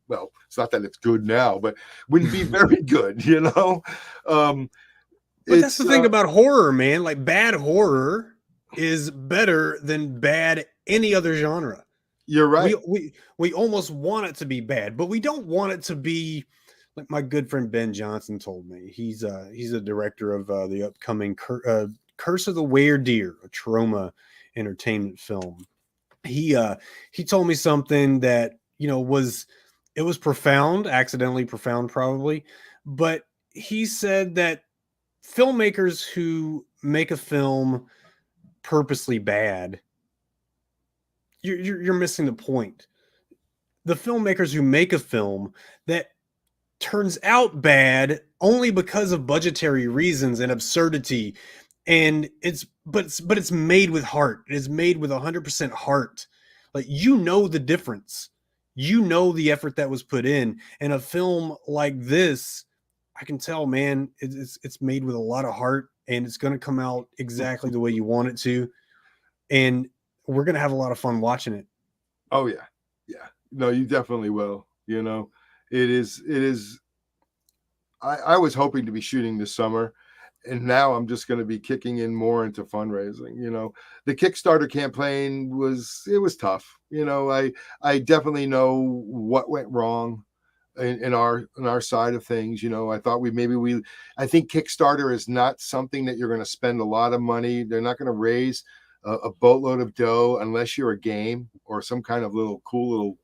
well. It's not that it's good now, but wouldn't be very good. You know, But that's the thing about horror, man. Like bad horror is better than bad any other genre. You're right. We almost want it to be bad, but we don't want it to be like my good friend Ben Johnson told me. He's a director of the upcoming Curse of the Were-Deer, a trauma entertainment film. He told me something that, you know, was profound, accidentally profound probably, but he said that filmmakers who make a film purposely bad, you're missing the point. The filmmakers who make a film that turns out bad only because of budgetary reasons and absurdity, and it's made with heart. It is made with 100% heart. Like, you know the difference. You know the effort that was put in. And a film like this, I can tell, man, it's made with a lot of heart, and it's going to come out exactly the way you want it to. And we're going to have a lot of fun watching it. Oh yeah. Yeah. No, you definitely will. You know, it is. I was hoping to be shooting this summer, and now I'm just going to be kicking in more into fundraising. You know, the Kickstarter campaign was tough. You know, I definitely know what went wrong in our side of things. You know, I thought I think Kickstarter is not something that you're going to spend a lot of money. They're not going to raise a boatload of dough unless you're a game or some kind of cool little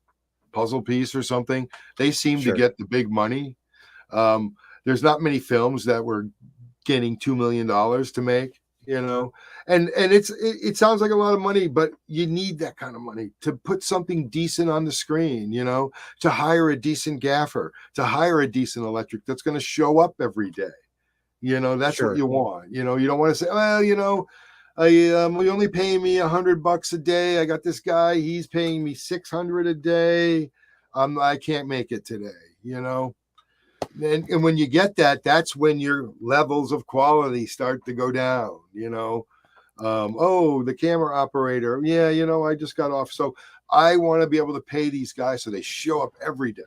puzzle piece or something. They seem to get the big money. There's not many films that were getting $2 million to make, you know, and it sounds like a lot of money, but you need that kind of money to put something decent on the screen, you know, to hire a decent gaffer, to hire a decent electric that's going to show up every day. You know, that's what you want. You know, you don't want to say, well, you know, you only paying me $100 a day. I got this guy, he's paying me $600 a day. I can't make it today, you know. And when you get that, that's when your levels of quality start to go down, you know. Oh, the camera operator, yeah, you know, I just got off. So I want to be able to pay these guys so they show up every day.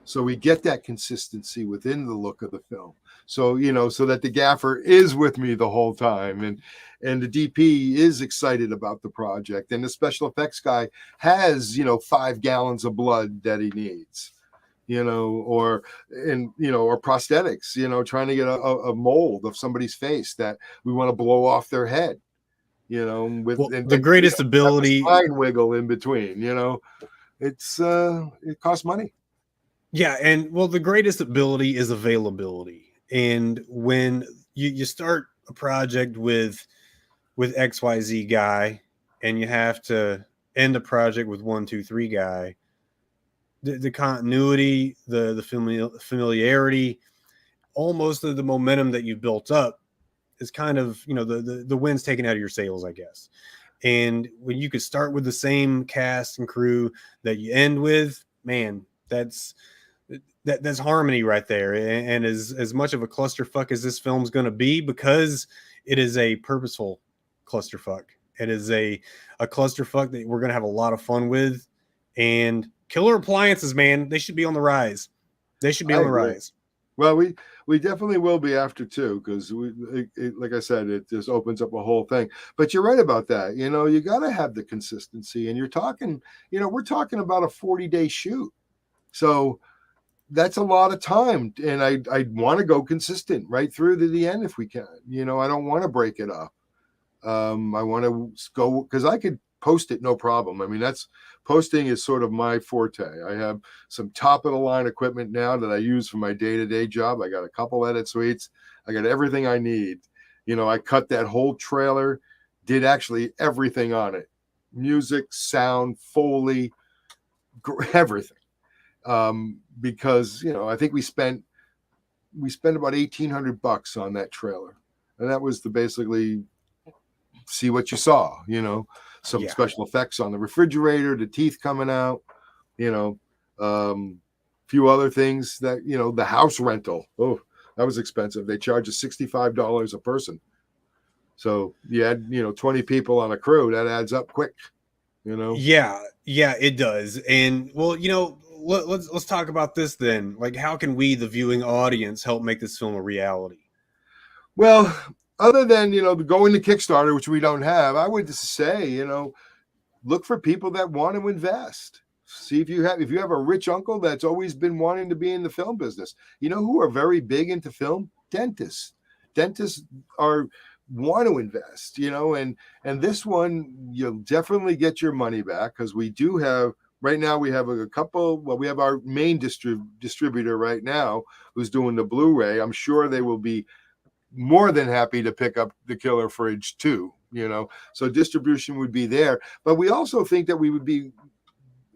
So we get that consistency within the look of the film. So, you know, so that the gaffer is with me the whole time, and the DP is excited about the project, and the special effects guy has, you know, 5 gallons of blood that he needs, you know, or prosthetics, you know, trying to get a mold of somebody's face that we want to blow off their head, you know, with the greatest ability, spine wiggle in between, you know, it costs money. Yeah, and the greatest ability is availability. And when you start a project with XYZ guy, and you have to end a project with 1, 2, 3 guy, the continuity, the familiarity, almost the momentum that you built up is kind of, you know, the wind's taken out of your sails, I guess. And when you could start with the same cast and crew that you end with, man, that's harmony right there. And as much of a clusterfuck as this film's going to be, because it is a purposeful clusterfuck, It is a clusterfuck that we're gonna have a lot of fun with. And killer appliances, man, they should be on the rise. They should be I on the agree. rise. Well, we definitely will be after two, because like I said, it just opens up a whole thing. But you're right about that. You got to have the consistency, and you're talking, we're talking about a 40-day shoot, so that's a lot of time, and I want to go consistent right through to the end if we can. I don't want to break it up. I want to go, because I could post it no problem. I mean, posting is sort of my forte. I have some top of the line equipment now that I use for my day-to-day job. I got a couple edit suites. I got everything I need. I cut that whole trailer, did actually everything on it. Music, sound, Foley, everything. Because, I think we spent about $1,800 on that trailer. And that was to basically see what you saw, some special effects on the refrigerator, the teeth coming out, few other things that, the house rental. Oh, that was expensive. They charge us $65 a person. So you had, 20 people on a crew, that adds up quick, Yeah, it does. And well, let's talk about this then. Like, how can we, the viewing audience, help make this film a reality? Well, other than, going to Kickstarter, which we don't have, I would just say, look for people that want to invest. See if you have a rich uncle that's always been wanting to be in the film business. Who are very big into film? Dentists. Dentists want to invest, and this one, you'll definitely get your money back, because we do have, right now we have a couple, we have our main distributor right now who's doing the Blu-ray. I'm sure they will be more than happy to pick up the Killer Fridge too, so distribution would be there. But we also think that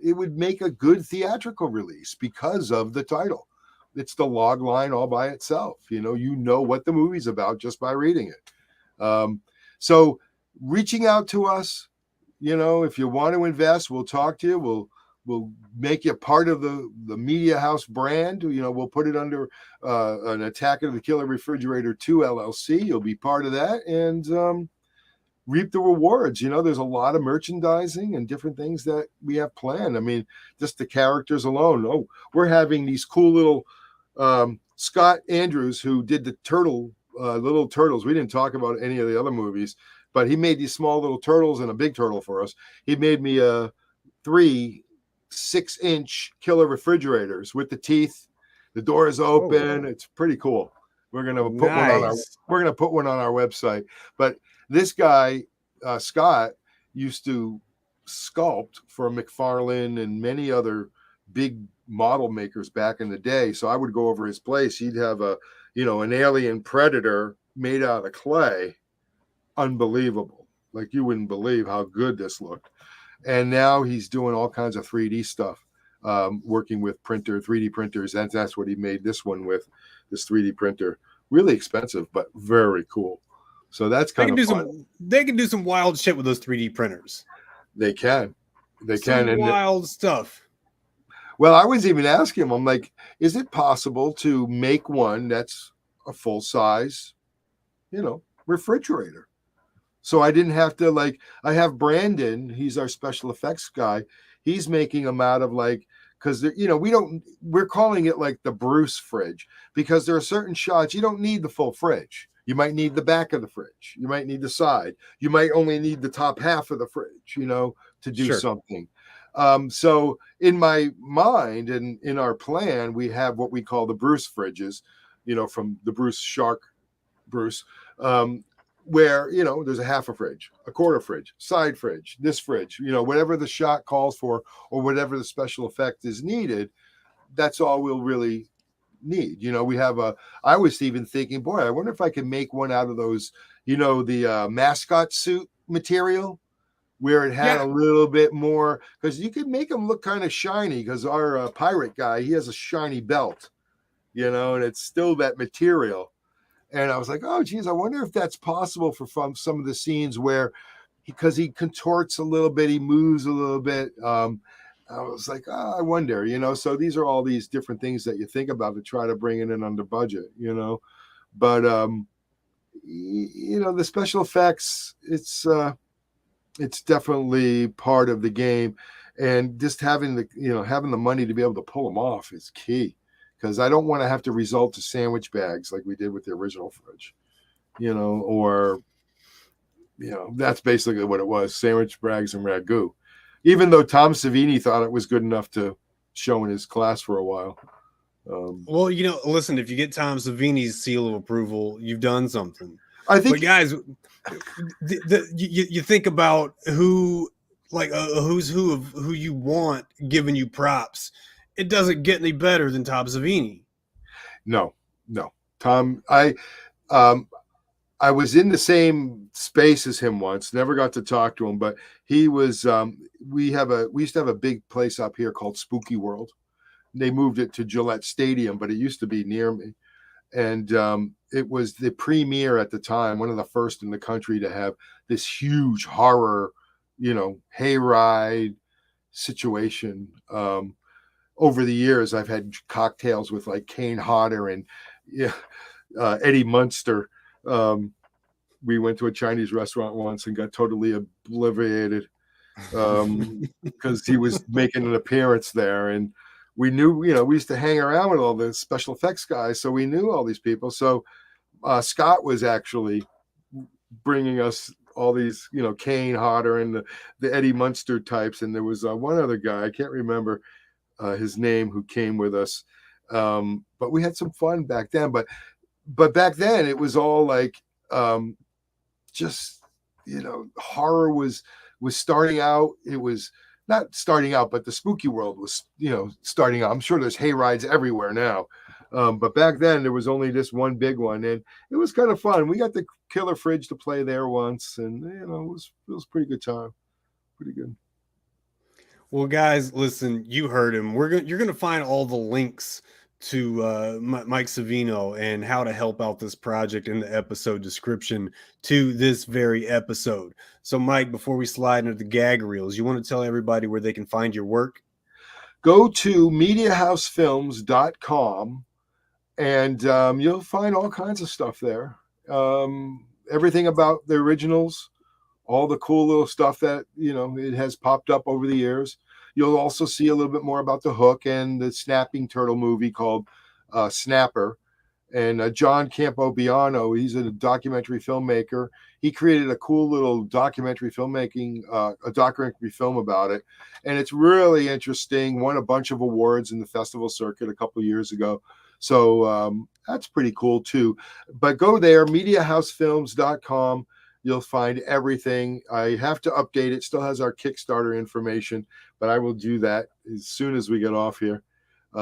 it would make a good theatrical release because of the title. It's the log line all by itself. What the movie's about just by reading it. So reaching out to us, if you want to invest, we'll talk to you. We'll make you part of the Media House brand. We'll put it under an Attack of the Killer Refrigerator 2 LLC. You'll be part of that and reap the rewards. There's a lot of merchandising and different things that we have planned. I mean, just the characters alone. Oh, we're having these cool little Scott Andrews, who did the little turtles. We didn't talk about any of the other movies, but he made these small little turtles and a big turtle for us. He made me 3 6-inch killer refrigerators with the teeth. The door is open. It's pretty cool. We're gonna put one on our website. But this guy, Scott, used to sculpt for McFarlane and many other big model makers back in the day. So I would go over his place. He'd have an alien predator made out of clay. Unbelievable. Like, you wouldn't believe how good this looked. And now he's doing all kinds of 3D stuff, working with 3D printers. That's what he made this one with, this 3D printer. Really expensive, but very cool. So that's kind of fun. They can do some wild shit with those 3D printers. They can. Some wild stuff. Well, I was even asking him, I'm like, is it possible to make one that's a full size, refrigerator? So I didn't have to, I have Brandon, he's our special effects guy. He's making them out of because we're calling it like the Bruce fridge, because there are certain shots you don't need the full fridge. You might need the back of the fridge. You might need the side. You might only need the top half of the fridge, to do something. So in my mind and in our plan, we have what we call the Bruce fridges, from the Bruce, where, there's a half a fridge, a quarter fridge, side fridge, this fridge, whatever the shot calls for or whatever the special effect is needed, that's all we'll really need. We have I was even thinking, boy, I wonder if I can make one out of those, the mascot suit material, where it had a little bit more, because you could make them look kind of shiny, because our pirate guy, he has a shiny belt, and it's still that material. And I was like, oh, geez, I wonder if that's possible for some of the scenes where, because he contorts a little bit, he moves a little bit. I was like, I wonder, so these are all these different things that you think about to try to bring it in under budget, But, the special effects, it's It's definitely part of the game, and just having the money to be able to pull them off is key. Because I don't want to have to resort to sandwich bags like we did with the original fridge, or that's basically what it was: sandwich bags and ragu. Even though Tom Savini thought it was good enough to show in his class for a while. Well, listen, if you get Tom Savini's seal of approval, you've done something. I think, but guys, you think about who, like who's who of who you want giving you props. It doesn't get any better than Tom Savini. No, Tom. I was in the same space as him once. Never got to talk to him, but he was. We used to have a big place up here called Spooky World. They moved it to Gillette Stadium, but it used to be near me, and it was the premier at the time, one of the first in the country to have this huge horror, hayride situation. Over the years, I've had cocktails with like Kane Hodder and Eddie Munster. We went to a Chinese restaurant once and got totally obliterated because he was making an appearance there. And we knew, we used to hang around with all the special effects guys, so we knew all these people. So Scott was actually bringing us all these, Kane Hodder and the Eddie Munster types. And there was one other guy, I can't remember his name, who came with us. But we had some fun back then. But back then it was all like just, horror was starting out. It was not starting out, but the spooky world was, starting out. I'm sure there's hay rides everywhere now. But back then there was only this one big one, and it was kind of fun. We got the Killer Fridge to play there once, and it was pretty good time. Pretty good. Well, guys, listen, you heard him. You're gonna find all the links to Mike Savino and how to help out this project in the episode description to this very episode. So, Mike, before we slide into the gag reels, you want to tell everybody where they can find your work? Go to MediaHouseFilms.com, and you'll find all kinds of stuff there. Everything about the originals, all the cool little stuff that, it has popped up over the years. You'll also see a little bit more about the Hook and the snapping turtle movie called Snapper. And John Campobiano, he's a documentary filmmaker. He created a cool little documentary filmmaking, a documentary film about it. And it's really interesting. Won a bunch of awards in the festival circuit a couple of years ago. So that's pretty cool too. But go there, MediaHouseFilms.com. You'll find everything. I have to update it. Still has our Kickstarter information, but I will do that as soon as we get off here.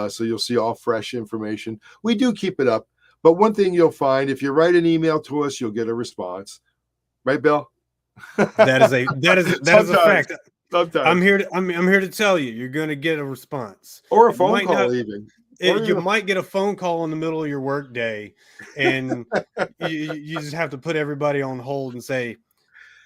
So you'll see all fresh information. We do keep it up. But one thing you'll find, if you write an email to us, you'll get a response. Right, Bill? That is a fact. Sometimes. I'm here to tell you, you're going to get a response. Or a phone call even. You might get a phone call in the middle of your work day, and you just have to put everybody on hold and say,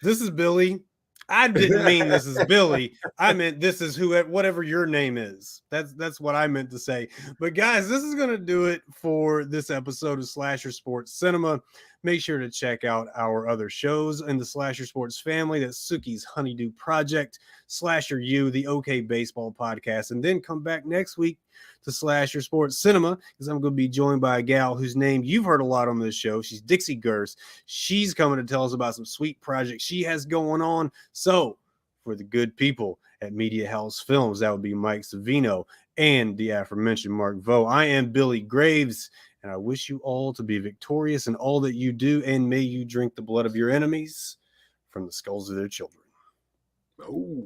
"This is Billy. I didn't mean this is Billy. I meant this is whatever your name is." That's what I meant to say. But guys, this is going to do it for this episode of Slasher Sports Cinema. Make sure to check out our other shows in the Slasher Sports family. That's Suki's Honeydew Project, Slasher U, the OK Baseball Podcast, and then come back next week to Slasher Sports Cinema, because I'm going to be joined by a gal whose name you've heard a lot on this show. She's Dixie Gers. She's coming to tell us about some sweet projects she has going on. So for the good people at Media House Films, that would be Mike Savino and the aforementioned Mark Veau. I am Billy Graves, and I wish you all to be victorious in all that you do, and may you drink the blood of your enemies from the skulls of their children. Oh.